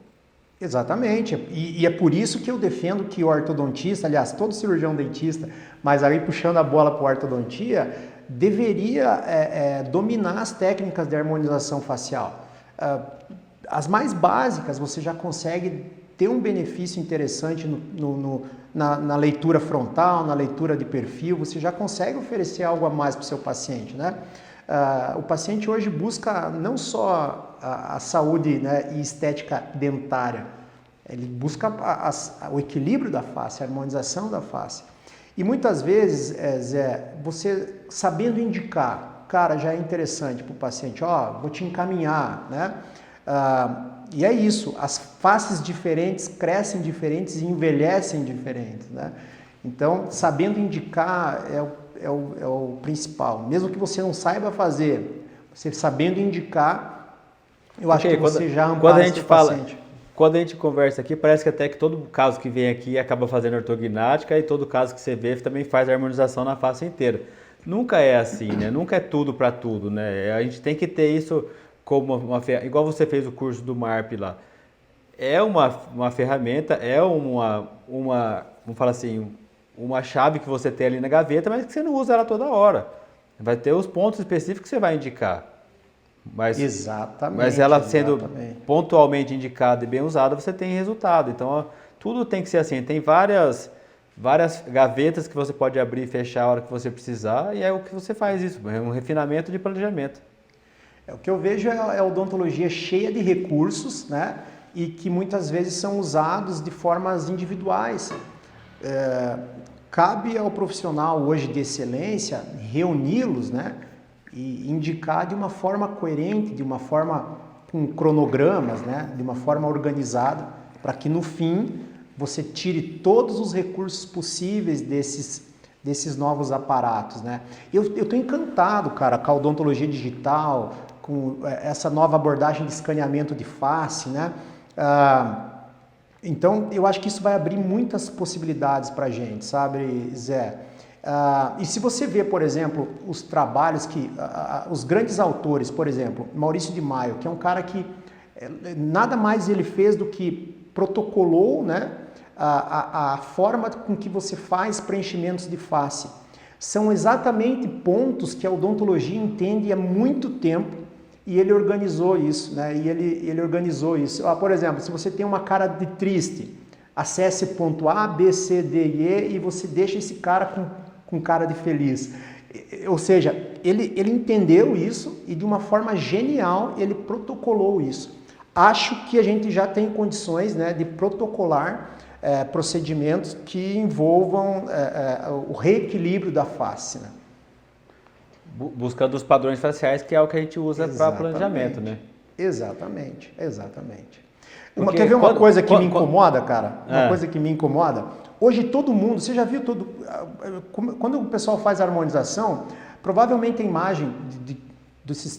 Exatamente, e é por isso que eu defendo que o ortodontista, aliás, todo cirurgião dentista, mas aí puxando a bola para a ortodontia, deveria dominar as técnicas de harmonização facial. As mais básicas você já consegue ter um benefício interessante na leitura frontal, na leitura de perfil, você já consegue oferecer algo a mais para o seu paciente, né? O paciente hoje busca não só a saúde, né, e estética dentária, ele busca o equilíbrio da face, a harmonização da face. E muitas vezes, Zé, você sabendo indicar, cara, já é interessante para o paciente, vou te encaminhar, né? E é isso, as faces diferentes crescem diferentes e envelhecem diferentes, né? Então, sabendo indicar é o principal. Mesmo que você não saiba fazer, você sabendo indicar, eu acho que você já ampara o seu paciente. Quando a gente conversa aqui, parece que até que todo caso que vem aqui acaba fazendo ortognática e todo caso que você vê também faz a harmonização na face inteira. Nunca é assim, né? Nunca é tudo para tudo, né? A gente tem que ter isso como uma ferramenta, igual você fez o curso do MARP lá. É uma ferramenta, é vamos falar assim, uma chave que você tem ali na gaveta, mas que você não usa ela toda hora. Vai ter os pontos específicos que você vai indicar. Mas ela sendo pontualmente indicada e bem usada, você tem resultado. Então, tudo tem que ser assim. Tem várias gavetas que você pode abrir e fechar a hora que você precisar, e é o que você faz isso. É um refinamento de planejamento. O que eu vejo é a odontologia cheia de recursos, né? E que muitas vezes são usados de formas individuais. Cabe ao profissional hoje de excelência reuni-los, né? E indicar de uma forma coerente, de uma forma com cronogramas, né? De uma forma organizada, para que no fim você tire todos os recursos possíveis desses novos aparatos, né? Eu estou encantado, cara, com a odontologia digital, com essa nova abordagem de escaneamento de face, né? Então, eu acho que isso vai abrir muitas possibilidades para a gente, sabe, Zé? E se você vê, por exemplo, os trabalhos que... os grandes autores, por exemplo, Maurício de Maio, que é um cara que nada mais ele fez do que protocolou, né, a forma com que você faz preenchimentos de face. São exatamente pontos que a odontologia entende há muito tempo e ele organizou isso, né? E ele organizou isso. Por exemplo, se você tem uma cara de triste, acesse ponto A, B, C, D e E e você deixa esse cara com cara de feliz. Ou seja, ele entendeu isso e de uma forma genial ele protocolou isso. Acho que a gente já tem condições, né, de protocolar procedimentos que envolvam o reequilíbrio da face, né? Buscando os padrões faciais, que é o que a gente usa para planejamento, né? Exatamente. Quer ver uma coisa que me incomoda, cara? Uma coisa que me incomoda. Hoje todo mundo, você já viu quando o pessoal faz harmonização, provavelmente a imagem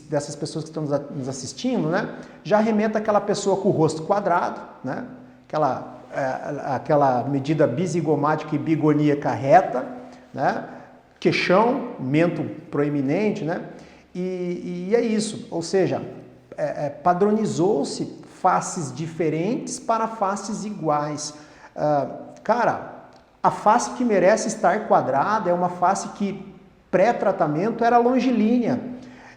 dessas pessoas que estão nos assistindo, né, já remeta aquela pessoa com o rosto quadrado, né, aquela medida bisigomática e bigoníaca reta, né, queixão, mento proeminente, né, e é isso, ou seja, padronizou-se faces diferentes para faces iguais. Cara, a face que merece estar quadrada é uma face que pré-tratamento era longilínea.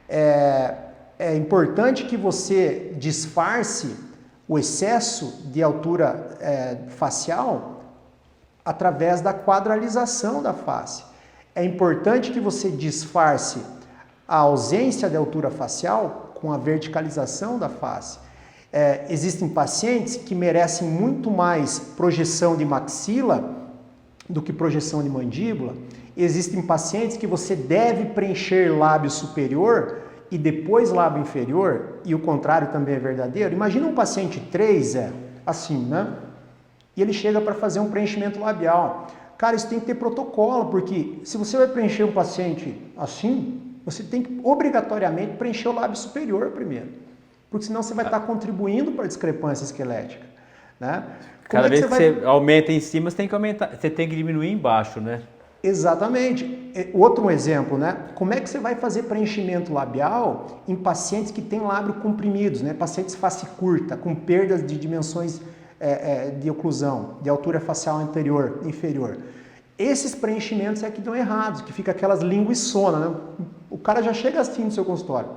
É importante que você disfarce o excesso de altura facial através da quadralização da face. É importante que você disfarce a ausência de altura facial com a verticalização da face. Existem pacientes que merecem muito mais projeção de maxila do que projeção de mandíbula. Existem pacientes que você deve preencher lábio superior e depois lábio inferior, e o contrário também é verdadeiro. Imagina um paciente 3, assim, né? E ele chega para fazer um preenchimento labial. Cara, isso tem que ter protocolo, porque se você vai preencher um paciente assim, você tem que obrigatoriamente preencher o lábio superior primeiro. porque senão você vai estar contribuindo para a discrepância esquelética, né? Cada vez que você aumenta em cima, você tem que diminuir embaixo, né? Exatamente. Outro exemplo, né? Como é que você vai fazer preenchimento labial em pacientes que têm lábio comprimidos, né? Pacientes face curta, com perdas de dimensões de oclusão, de altura facial anterior, inferior. Esses preenchimentos é que dão errados, que fica aquelas linguiçonas, né? O cara já chega assim no seu consultório.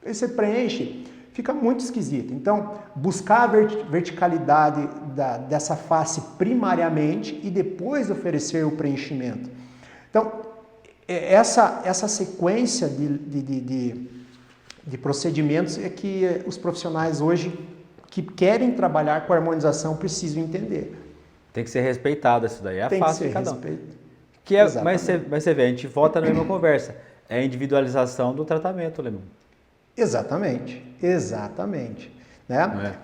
Aí você preenche, fica muito esquisito. Então, buscar a verticalidade dessa face primariamente e depois oferecer o preenchimento. Então, essa sequência de procedimentos é que os profissionais hoje que querem trabalhar com harmonização precisam entender. Tem que ser respeitado isso daí, é fácil de cada um. Mas você vê, a gente volta na mesma conversa, é a individualização do tratamento, Alemão. Exatamente. Né?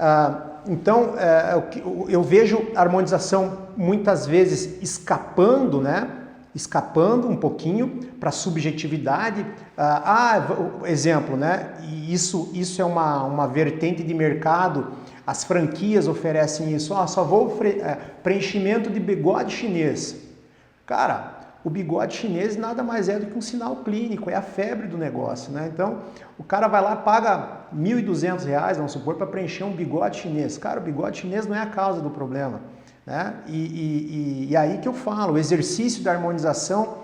Então, eu vejo a harmonização muitas vezes escapando, né? Escapando um pouquinho para a subjetividade. Exemplo, né? E isso é uma vertente de mercado. As franquias oferecem isso. Só vou preenchimento de bigode chinês. Cara, o bigode chinês nada mais é do que um sinal clínico, é a febre do negócio, né? Então, o cara vai lá, paga R$ 1.200, vamos supor, para preencher um bigode chinês. Cara, o bigode chinês não é a causa do problema, né? E aí que eu falo, o exercício da harmonização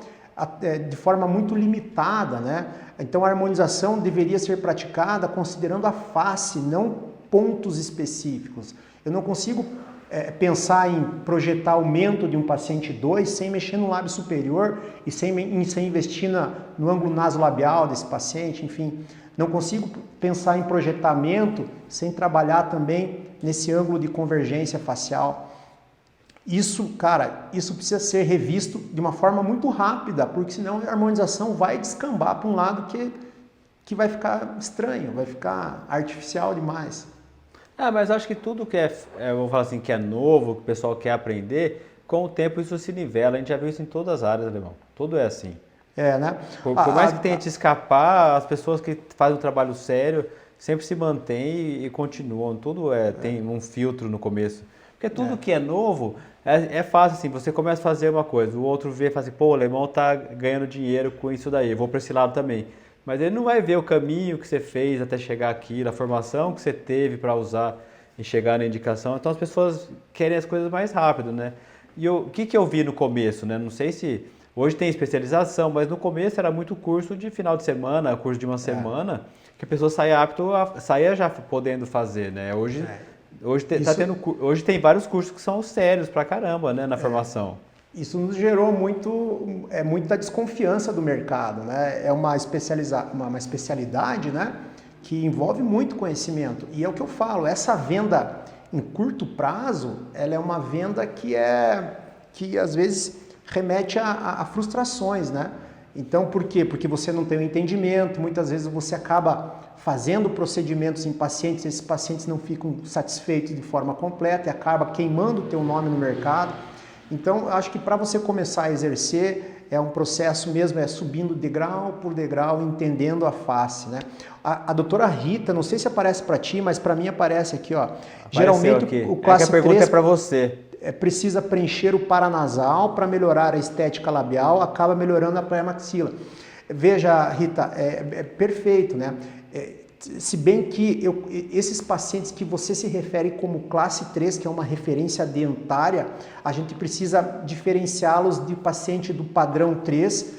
de forma muito limitada, né? Então, a harmonização deveria ser praticada considerando a face, não pontos específicos. Eu não consigo pensar em projetar aumento de um paciente 2 sem mexer no lábio superior e sem investir no ângulo nasolabial desse paciente, enfim. Não consigo pensar em projetamento sem trabalhar também nesse ângulo de convergência facial. Isso, cara, isso precisa ser revisto de uma forma muito rápida, porque senão a harmonização vai descambar para um lado que vai ficar estranho, vai ficar artificial demais. Mas acho que tudo que vou falar assim, que é novo, que o pessoal quer aprender, com o tempo isso se nivela. A gente já viu isso em todas as áreas, Alemão. Tudo é assim. Né? Por mais que tente escapar, as pessoas que fazem um trabalho sério sempre se mantêm e continuam. Tudo tem um filtro no começo. Porque tudo que é novo, é fácil assim, você começa a fazer uma coisa, o outro vê e fala assim, pô, o Alemão tá ganhando dinheiro com isso daí, eu vou para esse lado também. Mas ele não vai ver o caminho que você fez até chegar aqui, a formação que você teve para usar e chegar na indicação. Então as pessoas querem as coisas mais rápido, né? E o que eu vi no começo, né? Não sei se hoje tem especialização, mas no começo era muito curso de final de semana, curso de uma semana, que a pessoa saía já podendo fazer, né? Hoje tem vários cursos que são sérios pra caramba, né, na formação. Isso nos gerou muita desconfiança do mercado, né? É uma especialidade, né, que envolve muito conhecimento. E é o que eu falo, essa venda em curto prazo, ela é uma venda que às vezes remete a frustrações, né? Então, por quê? Porque você não tem o entendimento, muitas vezes você acaba fazendo procedimentos em pacientes, esses pacientes não ficam satisfeitos de forma completa e acaba queimando o teu nome no mercado. Então, acho que para você começar a exercer, é um processo mesmo, subindo degrau por degrau, entendendo a face, né? A doutora Rita, não sei se aparece para ti, mas para mim aparece aqui, ó. Geralmente aqui. O classe a pergunta 3 é para você. Precisa preencher o paranasal para melhorar a estética labial, acaba melhorando a pré-maxila. Veja, Rita, é perfeito, né? Se bem que esses pacientes que você se refere como classe 3, que é uma referência dentária, a gente precisa diferenciá-los de paciente do padrão 3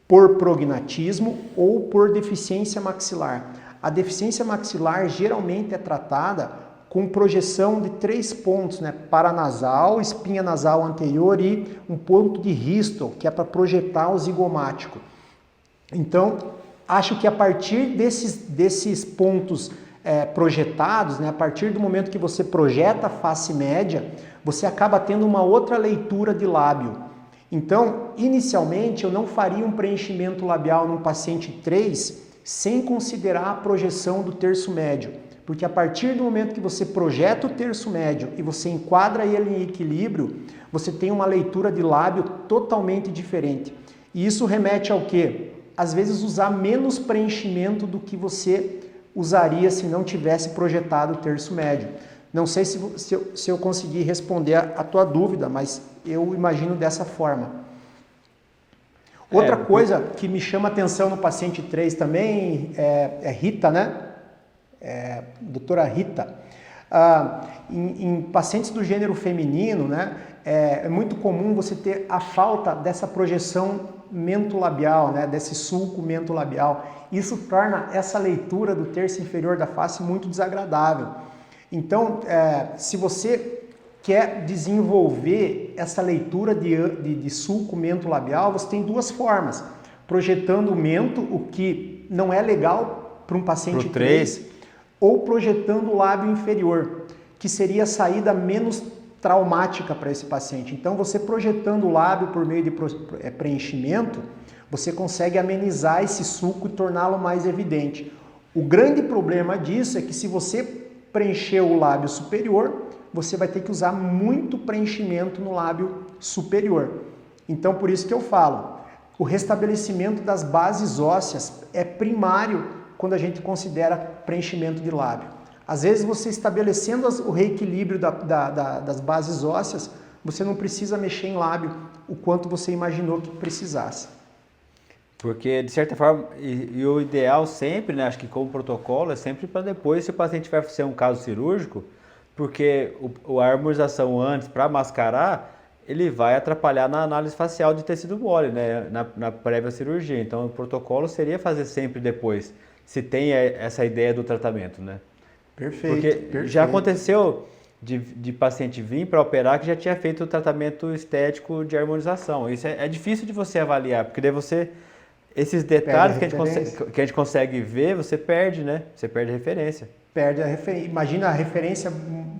por prognatismo ou por deficiência maxilar. A deficiência maxilar geralmente é tratada com projeção de 3 pontos, né? Paranasal, espinha nasal anterior e um ponto de Ristel, que é para projetar o zigomático. Então, acho que a partir desses pontos projetados, né, a partir do momento que você projeta a face média, você acaba tendo uma outra leitura de lábio. Então, inicialmente, eu não faria um preenchimento labial num paciente 3 sem considerar a projeção do terço médio. Porque a partir do momento que você projeta o terço médio e você enquadra ele em equilíbrio, você tem uma leitura de lábio totalmente diferente. E isso remete ao quê? Às vezes usar menos preenchimento do que você usaria se não tivesse projetado o terço médio. Não sei se eu consegui responder a tua dúvida, mas eu imagino dessa forma. Outra coisa que me chama atenção no paciente 3 também é Rita, né? Doutora Rita. Em pacientes do gênero feminino, né? É muito comum você ter a falta dessa projeção mentolabial, né? Desse sulco mentolabial. Isso torna essa leitura do terço inferior da face muito desagradável. Então, se você quer desenvolver essa leitura de sulco mentolabial, você tem duas formas. Projetando o mento, o que não é legal para um paciente 3, ou projetando o lábio inferior, que seria a saída menos traumática para esse paciente. Então, você projetando o lábio por meio de preenchimento, você consegue amenizar esse sulco e torná-lo mais evidente. O grande problema disso é que se você preencher o lábio superior, você vai ter que usar muito preenchimento no lábio superior. Então, por isso que eu falo, o restabelecimento das bases ósseas é primário quando a gente considera preenchimento de lábio. Às vezes, você estabelecendo o reequilíbrio das bases ósseas, você não precisa mexer em lábio o quanto você imaginou que precisasse. Porque, de certa forma, e o ideal sempre, né, acho que como protocolo, é sempre para depois, se o paciente vai ser um caso cirúrgico, porque a harmonização antes, para mascarar, ele vai atrapalhar na análise facial de tecido mole, né, na prévia cirurgia. Então, o protocolo seria fazer sempre depois, se tem essa ideia do tratamento, né? Perfeito. Porque já aconteceu de paciente vir para operar que já tinha feito o tratamento estético de harmonização. Isso é difícil de você avaliar, porque daí você... Esses detalhes que a gente consegue ver, você perde, né? Você perde a referência. Perde a referência. Imagina a referência,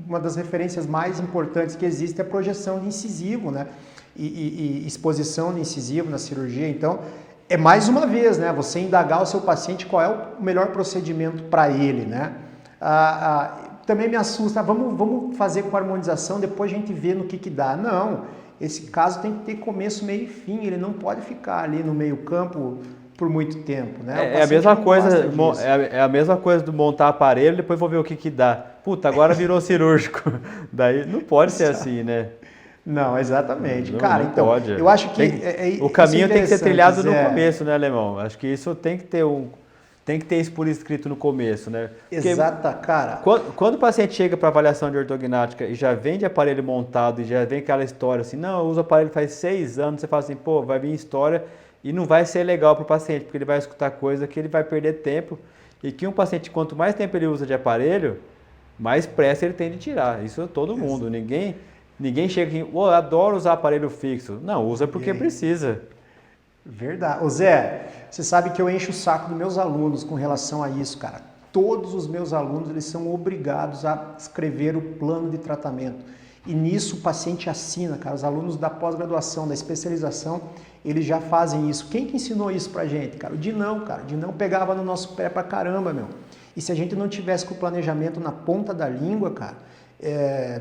uma das referências mais importantes que existe é a projeção de incisivo, né? E exposição de incisivo na cirurgia. Então, é mais uma vez, né? Você indagar o seu paciente qual é o melhor procedimento para ele, né? Também me assusta, vamos fazer com harmonização, depois a gente vê no que dá. Não. Esse caso tem que ter começo, meio e fim, ele não pode ficar ali no meio campo por muito tempo, né? É a mesma coisa do montar aparelho, depois vou ver o que dá. Puta, agora virou cirúrgico. Daí não pode ser assim, né? Não, exatamente. Não, cara, não então, pode. Eu acho que o caminho tem que ser trilhado no começo, né, Alemão? Acho que isso tem que ter isso por escrito no começo, né? Porque cara. Quando o paciente chega para avaliação de ortognática e já vem de aparelho montado e já vem aquela história assim, não, eu uso aparelho faz 6 anos, você fala assim, pô, vai vir história e não vai ser legal para o paciente, porque ele vai escutar coisa que ele vai perder tempo e que um paciente, quanto mais tempo ele usa de aparelho, mais pressa ele tem de tirar. Isso é todo mundo. Ninguém chega aqui, eu adoro usar aparelho fixo. Não, usa porque precisa. Verdade. Ô Zé, você sabe que eu encho o saco dos meus alunos com relação a isso, cara. Todos os meus alunos, eles são obrigados a escrever o plano de tratamento. E nisso o paciente assina, cara. Os alunos da pós-graduação, da especialização, eles já fazem isso. Quem que ensinou isso pra gente, cara? O Dinão, cara. O Dinão pegava no nosso pé pra caramba, meu. E se a gente não tivesse com o planejamento na ponta da língua, cara,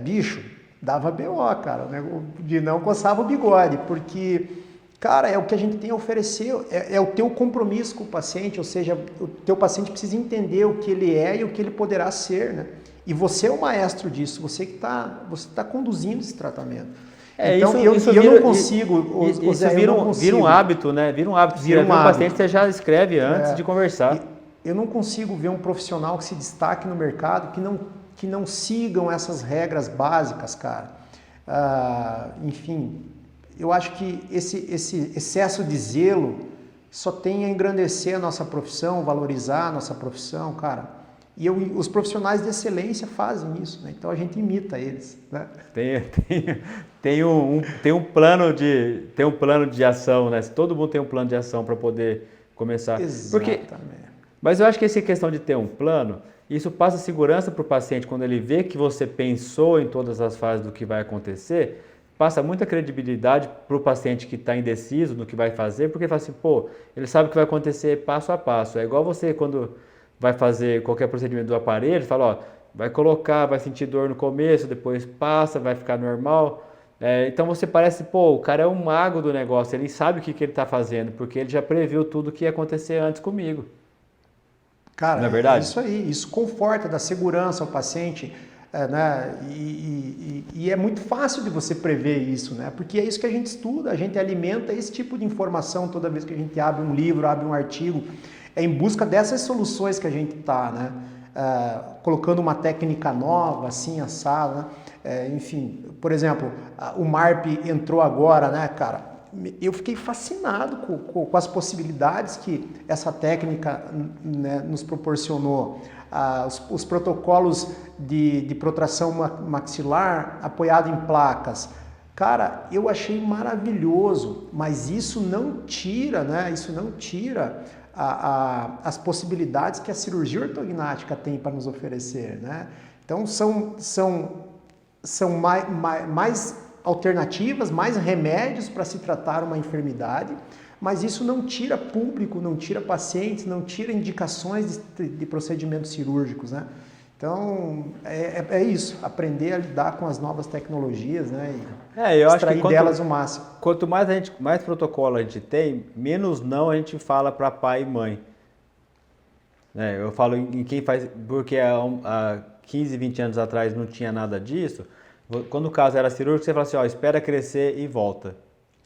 bicho, dava BO, cara. O Dinão coçava o bigode, porque... Cara, é o que a gente tem a oferecer, é o teu compromisso com o paciente, ou seja, o teu paciente precisa entender o que ele é e o que ele poderá ser, né? E você é o maestro disso, você tá conduzindo esse tratamento. Então, eu não consigo... Isso vira um hábito, né? Vira um hábito. Vira um paciente, você já escreve antes de conversar. Eu não consigo ver um profissional que se destaque no mercado que não sigam essas regras básicas, cara. Enfim... Eu acho que esse excesso de zelo só tem a engrandecer a nossa profissão, valorizar a nossa profissão, cara. E os profissionais de excelência fazem isso, né? Então a gente imita eles, né? Tem um plano de ação, né? Todo mundo tem um plano de ação para poder começar. Exatamente. Mas eu acho que essa questão de ter um plano, isso passa segurança para o paciente quando ele vê que você pensou em todas as fases do que vai acontecer. Passa muita credibilidade para o paciente que está indeciso no que vai fazer, porque ele fala assim, pô, ele sabe o que vai acontecer passo a passo. É igual você quando vai fazer qualquer procedimento do aparelho, fala, ó, vai colocar, vai sentir dor no começo, depois passa, vai ficar normal. Então você parece, pô, o cara é um mago do negócio, ele sabe o que ele está fazendo, porque ele já previu tudo o que ia acontecer antes comigo. Cara, Não é é verdade? isso aí, isso conforta, dá segurança ao paciente, né? E é muito fácil de você prever isso, né? Porque é isso que a gente estuda, a gente alimenta esse tipo de informação toda vez que a gente abre um livro, abre um artigo, é em busca dessas soluções que a gente está, né? Colocando uma técnica nova, assim, assada, né? Enfim, por exemplo, o MARP entrou agora, né, cara? Eu fiquei fascinado com as possibilidades que essa técnica, né, nos proporcionou. Os protocolos de protração maxilar apoiado em placas. Cara, eu achei maravilhoso, mas isso não tira, né? Isso não tira as possibilidades que a cirurgia ortognática tem para nos oferecer, né? Então são mais alternativas, mais remédios para se tratar uma enfermidade, mas isso não tira público, não tira pacientes, não tira indicações de procedimentos cirúrgicos, né? Então, é isso, aprender a lidar com as novas tecnologias, né? E Eu acho que extrair delas o máximo. quanto mais protocolo a gente tem, menos não a gente fala para pai e mãe. Né? Eu falo em quem faz, porque há 15, 20 anos atrás não tinha nada disso. Quando o caso era cirúrgico, você fala assim, ó, espera crescer e volta.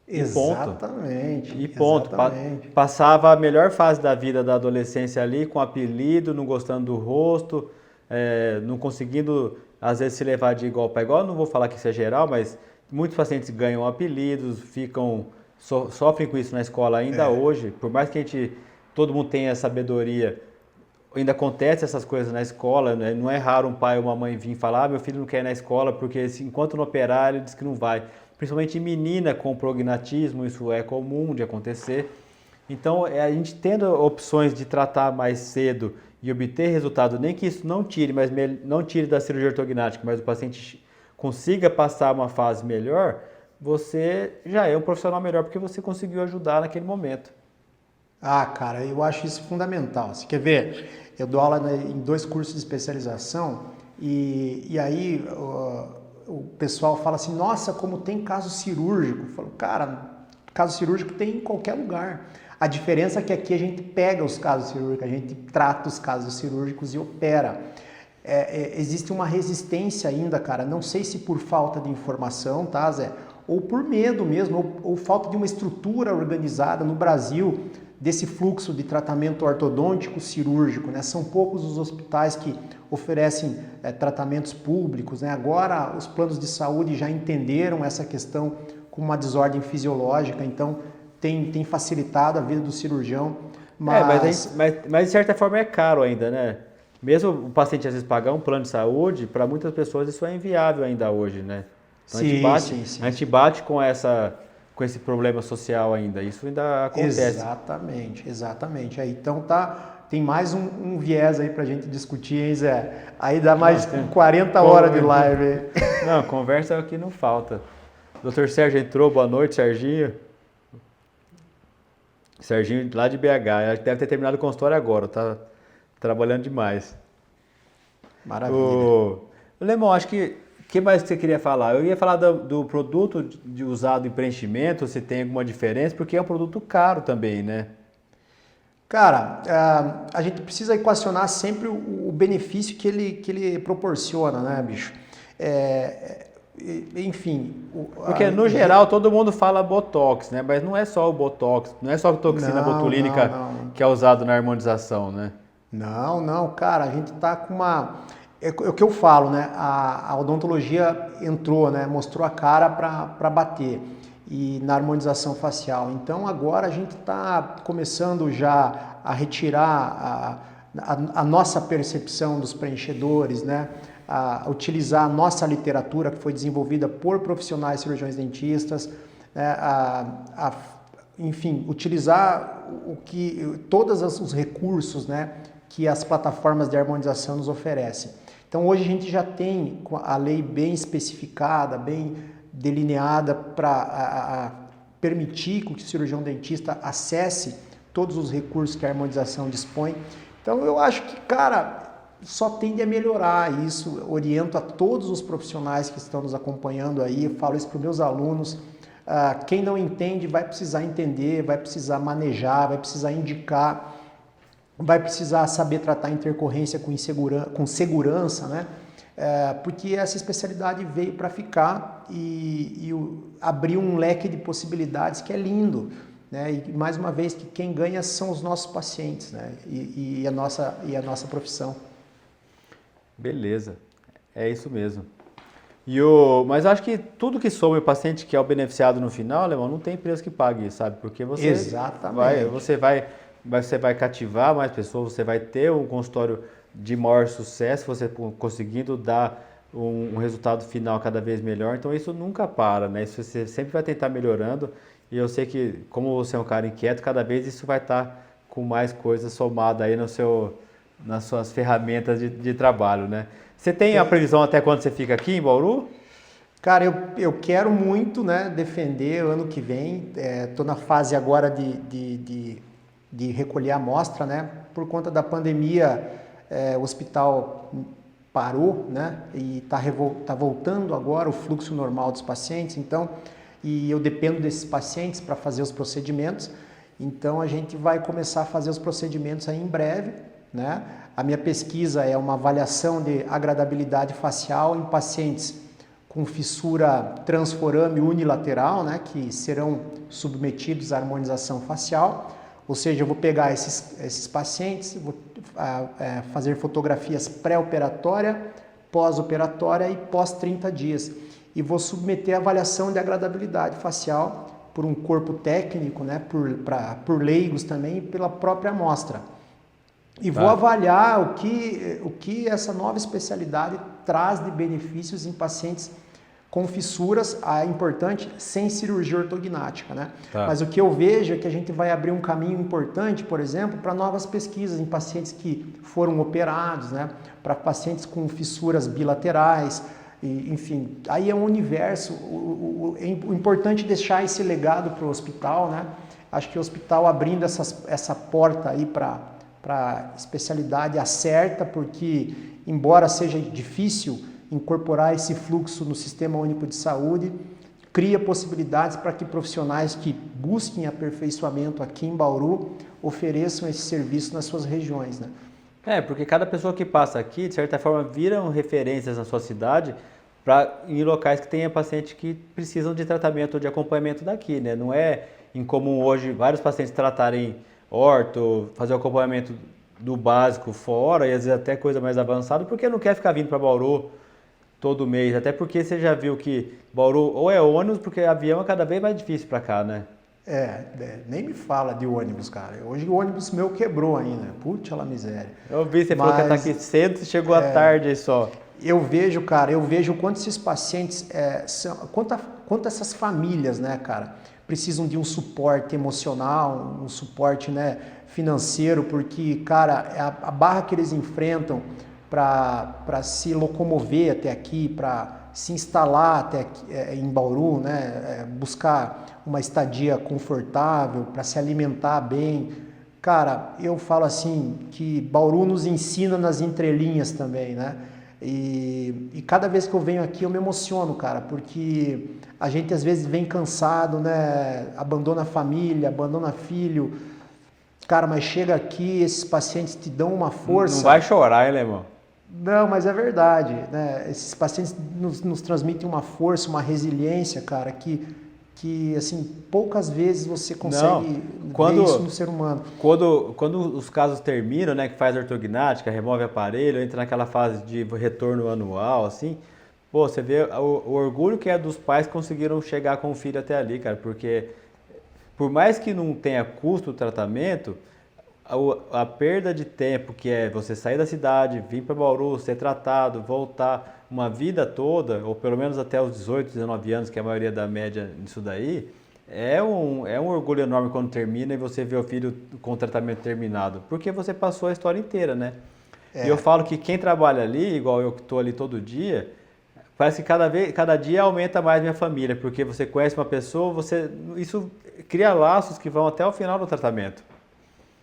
E ponto. Exatamente. E ponto. Exatamente. Passava a melhor fase da vida da adolescência ali, com apelido, não gostando do rosto, não conseguindo, às vezes, se levar de igual para igual. Não vou falar que isso é geral, mas muitos pacientes ganham apelidos, sofrem com isso na escola ainda hoje. Por mais que todo mundo tenha sabedoria, ainda acontece essas coisas na escola, né? Não é raro um pai ou uma mãe vir falar, meu filho não quer ir na escola porque enquanto não operar ele diz que não vai. Principalmente em menina com prognatismo, isso é comum de acontecer. Então, a gente tendo opções de tratar mais cedo e obter resultado, nem que isso não tire, mas não tire da cirurgia ortognática, mas o paciente consiga passar uma fase melhor, você já é um profissional melhor porque você conseguiu ajudar naquele momento. Cara, eu acho isso fundamental. Você quer ver? Eu dou aula em 2 cursos de especialização e aí o pessoal fala assim, nossa, como tem caso cirúrgico. Eu falo, cara, caso cirúrgico tem em qualquer lugar. A diferença é que aqui a gente pega os casos cirúrgicos, a gente trata os casos cirúrgicos e opera. Existe uma resistência ainda, cara, não sei se por falta de informação, tá, Zé? Ou por medo mesmo, ou falta de uma estrutura organizada no Brasil desse fluxo de tratamento ortodôntico cirúrgico, né? São poucos os hospitais que oferecem tratamentos públicos, né? Agora os planos de saúde já entenderam essa questão como uma desordem fisiológica, então tem facilitado a vida do cirurgião. Mas de certa forma é caro ainda, né? Mesmo o paciente às vezes pagar um plano de saúde, para muitas pessoas isso é inviável ainda hoje, né? Então Sim. a gente bate com esse problema social ainda, isso ainda acontece. Exatamente. Aí, então tem mais um viés aí pra gente discutir, hein, Zé? Aí dá mais 40 horas de live. Não, conversa é o que não falta. Dr. Sérgio entrou, boa noite, Serginho. Serginho lá de BH, deve ter terminado o consultório agora, tá trabalhando demais. Maravilha. Lemão, acho que o que mais você queria falar? Eu ia falar do produto usado em preenchimento, se tem alguma diferença, porque é um produto caro também, né? Cara, a gente precisa equacionar sempre o benefício que ele proporciona, né, bicho? Enfim... Porque, no geral, todo mundo fala Botox, né? Mas não é só o Botox, não é só a toxina botulínica não. que é usado na harmonização, né? Não, cara, a gente tá com uma... É o que eu falo, né? A odontologia entrou, né? Mostrou a cara para bater e na harmonização facial. Então agora a gente está começando já a retirar a nossa percepção dos preenchedores, né? A utilizar a nossa literatura que foi desenvolvida por profissionais cirurgiões dentistas, né? Enfim, utilizar todos os recursos, né? Que as plataformas de harmonização nos oferecem. Então hoje a gente já tem a lei bem especificada, bem delineada para permitir que o cirurgião dentista acesse todos os recursos que a harmonização dispõe. Então eu acho que, cara, só tende a melhorar isso. Oriento a todos os profissionais que estão nos acompanhando aí, eu falo isso para os meus alunos. Quem não entende vai precisar entender, vai precisar manejar, vai precisar indicar. vai precisar saber tratar intercorrência com segurança, né? Porque essa especialidade veio para ficar e abrir um leque de possibilidades que é lindo, né? E mais uma vez que quem ganha são os nossos pacientes, né? E a nossa profissão. Beleza, é isso mesmo. Mas acho que tudo que soma o paciente que é o beneficiado no final, Alemão, não tem preço que pague, sabe? Porque Exatamente. Você vai cativar mais pessoas, você vai ter um consultório de maior sucesso, você conseguindo dar um resultado final cada vez melhor. Então isso nunca para, né? Isso você sempre vai tentar melhorando. E eu sei que, como você é um cara inquieto, cada vez isso vai estar com mais coisas somadas aí nas suas ferramentas de trabalho, né? Você tem a previsão até quando você fica aqui em Bauru? Cara, eu quero muito, né, defender ano que vem. Estou na fase agora de recolher a amostra, né? Por conta da pandemia, o hospital parou, né? E está voltando agora o fluxo normal dos pacientes. Então, e eu dependo desses pacientes para fazer os procedimentos. Então, a gente vai começar a fazer os procedimentos aí em breve, né? A minha pesquisa é uma avaliação de agradabilidade facial em pacientes com fissura transforame unilateral, né, que serão submetidos à harmonização facial. Ou seja, eu vou pegar esses pacientes, vou fazer fotografias pré-operatória, pós-operatória e pós 30 dias. E vou submeter a avaliação de agradabilidade facial por um corpo técnico, né, por leigos também e pela própria amostra. E vou avaliar o que essa nova especialidade traz de benefícios em pacientes com fissuras, importante, sem cirurgia ortognática, né? Mas o que eu vejo é que a gente vai abrir um caminho importante, por exemplo, para novas pesquisas em pacientes que foram operados, né? Para pacientes com fissuras bilaterais, enfim, aí é um universo. O importante é deixar esse legado para o hospital, né? Acho que o hospital abrindo essa porta aí para a especialidade acerta, porque embora seja difícil incorporar esse fluxo no Sistema Único de Saúde, cria possibilidades para que profissionais que busquem aperfeiçoamento aqui em Bauru ofereçam esse serviço nas suas regiões, né? Porque cada pessoa que passa aqui, de certa forma, viram referências na sua cidade em locais que tenha pacientes que precisam de tratamento ou de acompanhamento daqui, né? Não é incomum hoje vários pacientes tratarem orto, fazer o acompanhamento do básico fora e às vezes até coisa mais avançada, porque não quer ficar vindo para Bauru todo mês, até porque você já viu que Bauru ou é ônibus, porque avião é cada vez mais difícil para cá, né? Nem me fala de ônibus, cara. Hoje o ônibus meu quebrou ainda. Putz, lá miséria. Eu vi, você falou que tá aqui cedo, você chegou à tarde aí só. Eu vejo o quanto esses pacientes, quanto essas famílias, né, cara, precisam de um suporte emocional, um suporte, né, financeiro, porque, cara, a barra que eles enfrentam para se locomover até aqui, para se instalar até aqui, em Bauru, né, buscar uma estadia confortável, para se alimentar bem. Cara, eu falo assim que Bauru nos ensina nas entrelinhas também, né? E cada vez que eu venho aqui eu me emociono, cara, porque a gente às vezes vem cansado, né? Abandona a família, abandona filho. Cara, mas chega aqui, esses pacientes te dão uma força. Não vai chorar, hein, Lemão? Não, mas é verdade, né? Esses pacientes nos transmitem uma força, uma resiliência, cara, que assim, poucas vezes você consegue ver isso no ser humano. Quando os casos terminam, né, que faz ortognática, remove aparelho, entra naquela fase de retorno anual, assim, pô, você vê o orgulho que é dos pais que conseguiram chegar com o filho até ali, cara, porque por mais que não tenha custo o tratamento, a perda de tempo que é você sair da cidade, vir para Bauru, ser tratado, voltar uma vida toda, ou pelo menos até os 18, 19 anos, que é a maioria da média disso daí, é um orgulho enorme quando termina e você vê o filho com o tratamento terminado, porque você passou a história inteira, né? E eu falo que quem trabalha ali, igual eu que estou ali todo dia, parece que cada dia aumenta mais minha família, porque você conhece uma pessoa, isso cria laços que vão até o final do tratamento.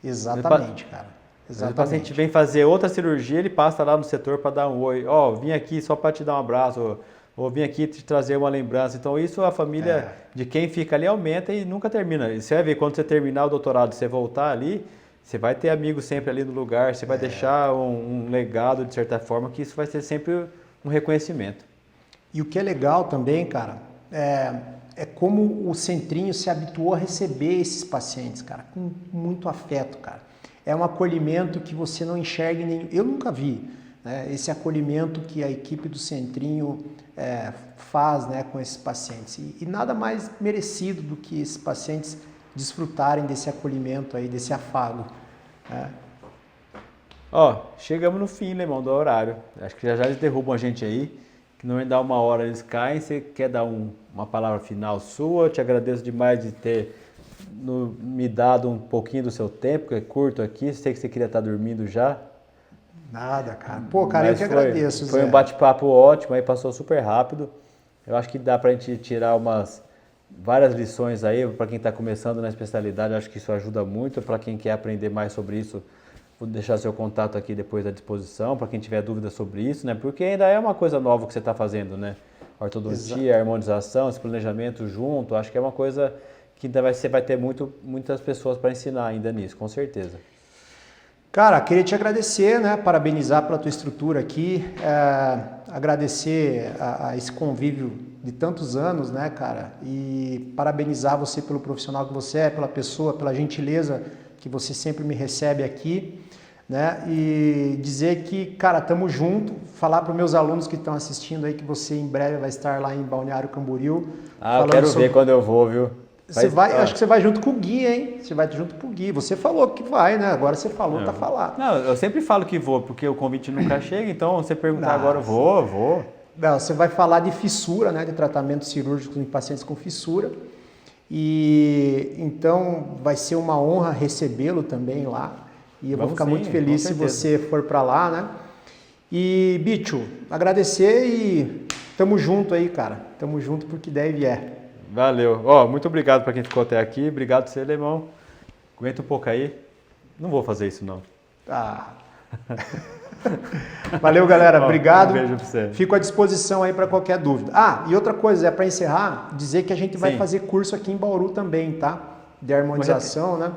Exatamente, cara. Exatamente. O paciente vem fazer outra cirurgia, ele passa lá no setor para dar um oi. Vim aqui só para te dar um abraço, ou vim aqui te trazer uma lembrança. Então isso a família de quem fica ali aumenta e nunca termina. E você vai ver, quando você terminar o doutorado, você voltar ali, você vai ter amigos sempre ali no lugar, você vai deixar um legado de certa forma, que isso vai ser sempre um reconhecimento. E o que é legal também, cara, é como o Centrinho se habituou a receber esses pacientes, cara, com muito afeto, cara. É um acolhimento que você não enxerga em nenhum... Eu nunca vi, né, esse acolhimento que a equipe do Centrinho faz, né, com esses pacientes. E nada mais merecido do que esses pacientes desfrutarem desse acolhimento aí, desse afago. Né? Ó, chegamos no fim, Lemão, do horário. Acho que já eles derrubam a gente aí. Que não dá uma hora, eles caem. Você quer dar uma palavra final sua? Eu te agradeço demais de ter me dado um pouquinho do seu tempo, que é curto aqui. Sei que você queria estar dormindo já. Nada, cara. Pô, cara, Mas eu que agradeço, Foi Zé. um bate-papo ótimo, aí passou super rápido. Eu acho que dá pra gente tirar várias lições aí para quem está começando na especialidade. Acho que isso ajuda muito. Para quem quer aprender mais sobre isso, vou deixar seu contato aqui depois à disposição, para quem tiver dúvida sobre isso, né? Porque ainda é uma coisa nova que você está fazendo, né? Ortodontia, harmonização, esse planejamento junto, acho que é uma coisa que ainda você vai ter muitas pessoas para ensinar ainda nisso, com certeza. Cara, queria te agradecer, né? Parabenizar pela tua estrutura aqui, agradecer a esse convívio de tantos anos, né, cara? E parabenizar você pelo profissional que você é, pela pessoa, pela gentileza que você sempre me recebe aqui, né? E dizer que, cara, tamo junto. Falar para os meus alunos que estão assistindo aí que você em breve vai estar lá em Balneário Camboriú. Eu quero ver quando eu vou, viu? Acho que você vai junto com o Gui, hein? Você vai junto com o Gui. Você falou que vai, né? Agora você falou, tá falado. Não, eu sempre falo que vou, porque o convite nunca chega, então você perguntar agora, eu vou. Não, você vai falar de fissura, né? De tratamento cirúrgico em pacientes com fissura. E então vai ser uma honra recebê-lo também lá. E eu vou ficar muito feliz se você for para lá, né? E, Bicho, agradecer e tamo junto aí, cara. Tamo junto porque daí vier. Valeu. Muito obrigado para quem ficou até aqui. Obrigado você, Lemão. Aguenta um pouco aí. Não vou fazer isso, não. Valeu, galera. Obrigado. Um beijo pra você. Fico à disposição aí para qualquer dúvida. E outra coisa, para encerrar, dizer que a gente vai fazer curso aqui em Bauru também, tá? De harmonização, né?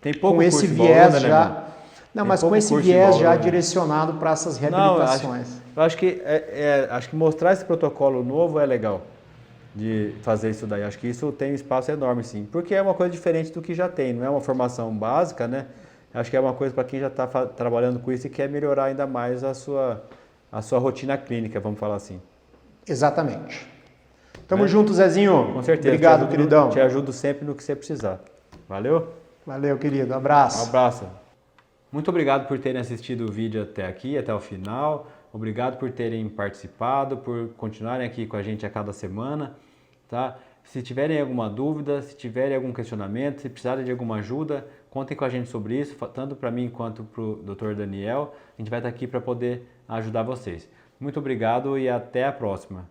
Tem pouco com esse curso viés Bauru, né, já. Lemão? Não, mas com esse viés já direcionado para essas reabilitações. Eu acho que mostrar esse protocolo novo é legal. De fazer isso daí. Acho que isso tem um espaço enorme, sim. Porque é uma coisa diferente do que já tem, não é uma formação básica, né? Acho que é uma coisa para quem já está trabalhando com isso e quer melhorar ainda mais a sua rotina clínica, vamos falar assim. Exatamente. Tamo junto, Zezinho. Com certeza. Obrigado, queridão. Te ajudo sempre no que você precisar. Valeu? Valeu, querido. Abraço. Um abraço. Muito obrigado por terem assistido o vídeo até aqui, até o final. Obrigado por terem participado, por continuarem aqui com a gente a cada semana, tá? Se tiverem alguma dúvida, se tiverem algum questionamento, se precisarem de alguma ajuda, contem com a gente sobre isso, tanto para mim quanto para o Dr. Daniel. A gente vai estar aqui para poder ajudar vocês. Muito obrigado e até a próxima.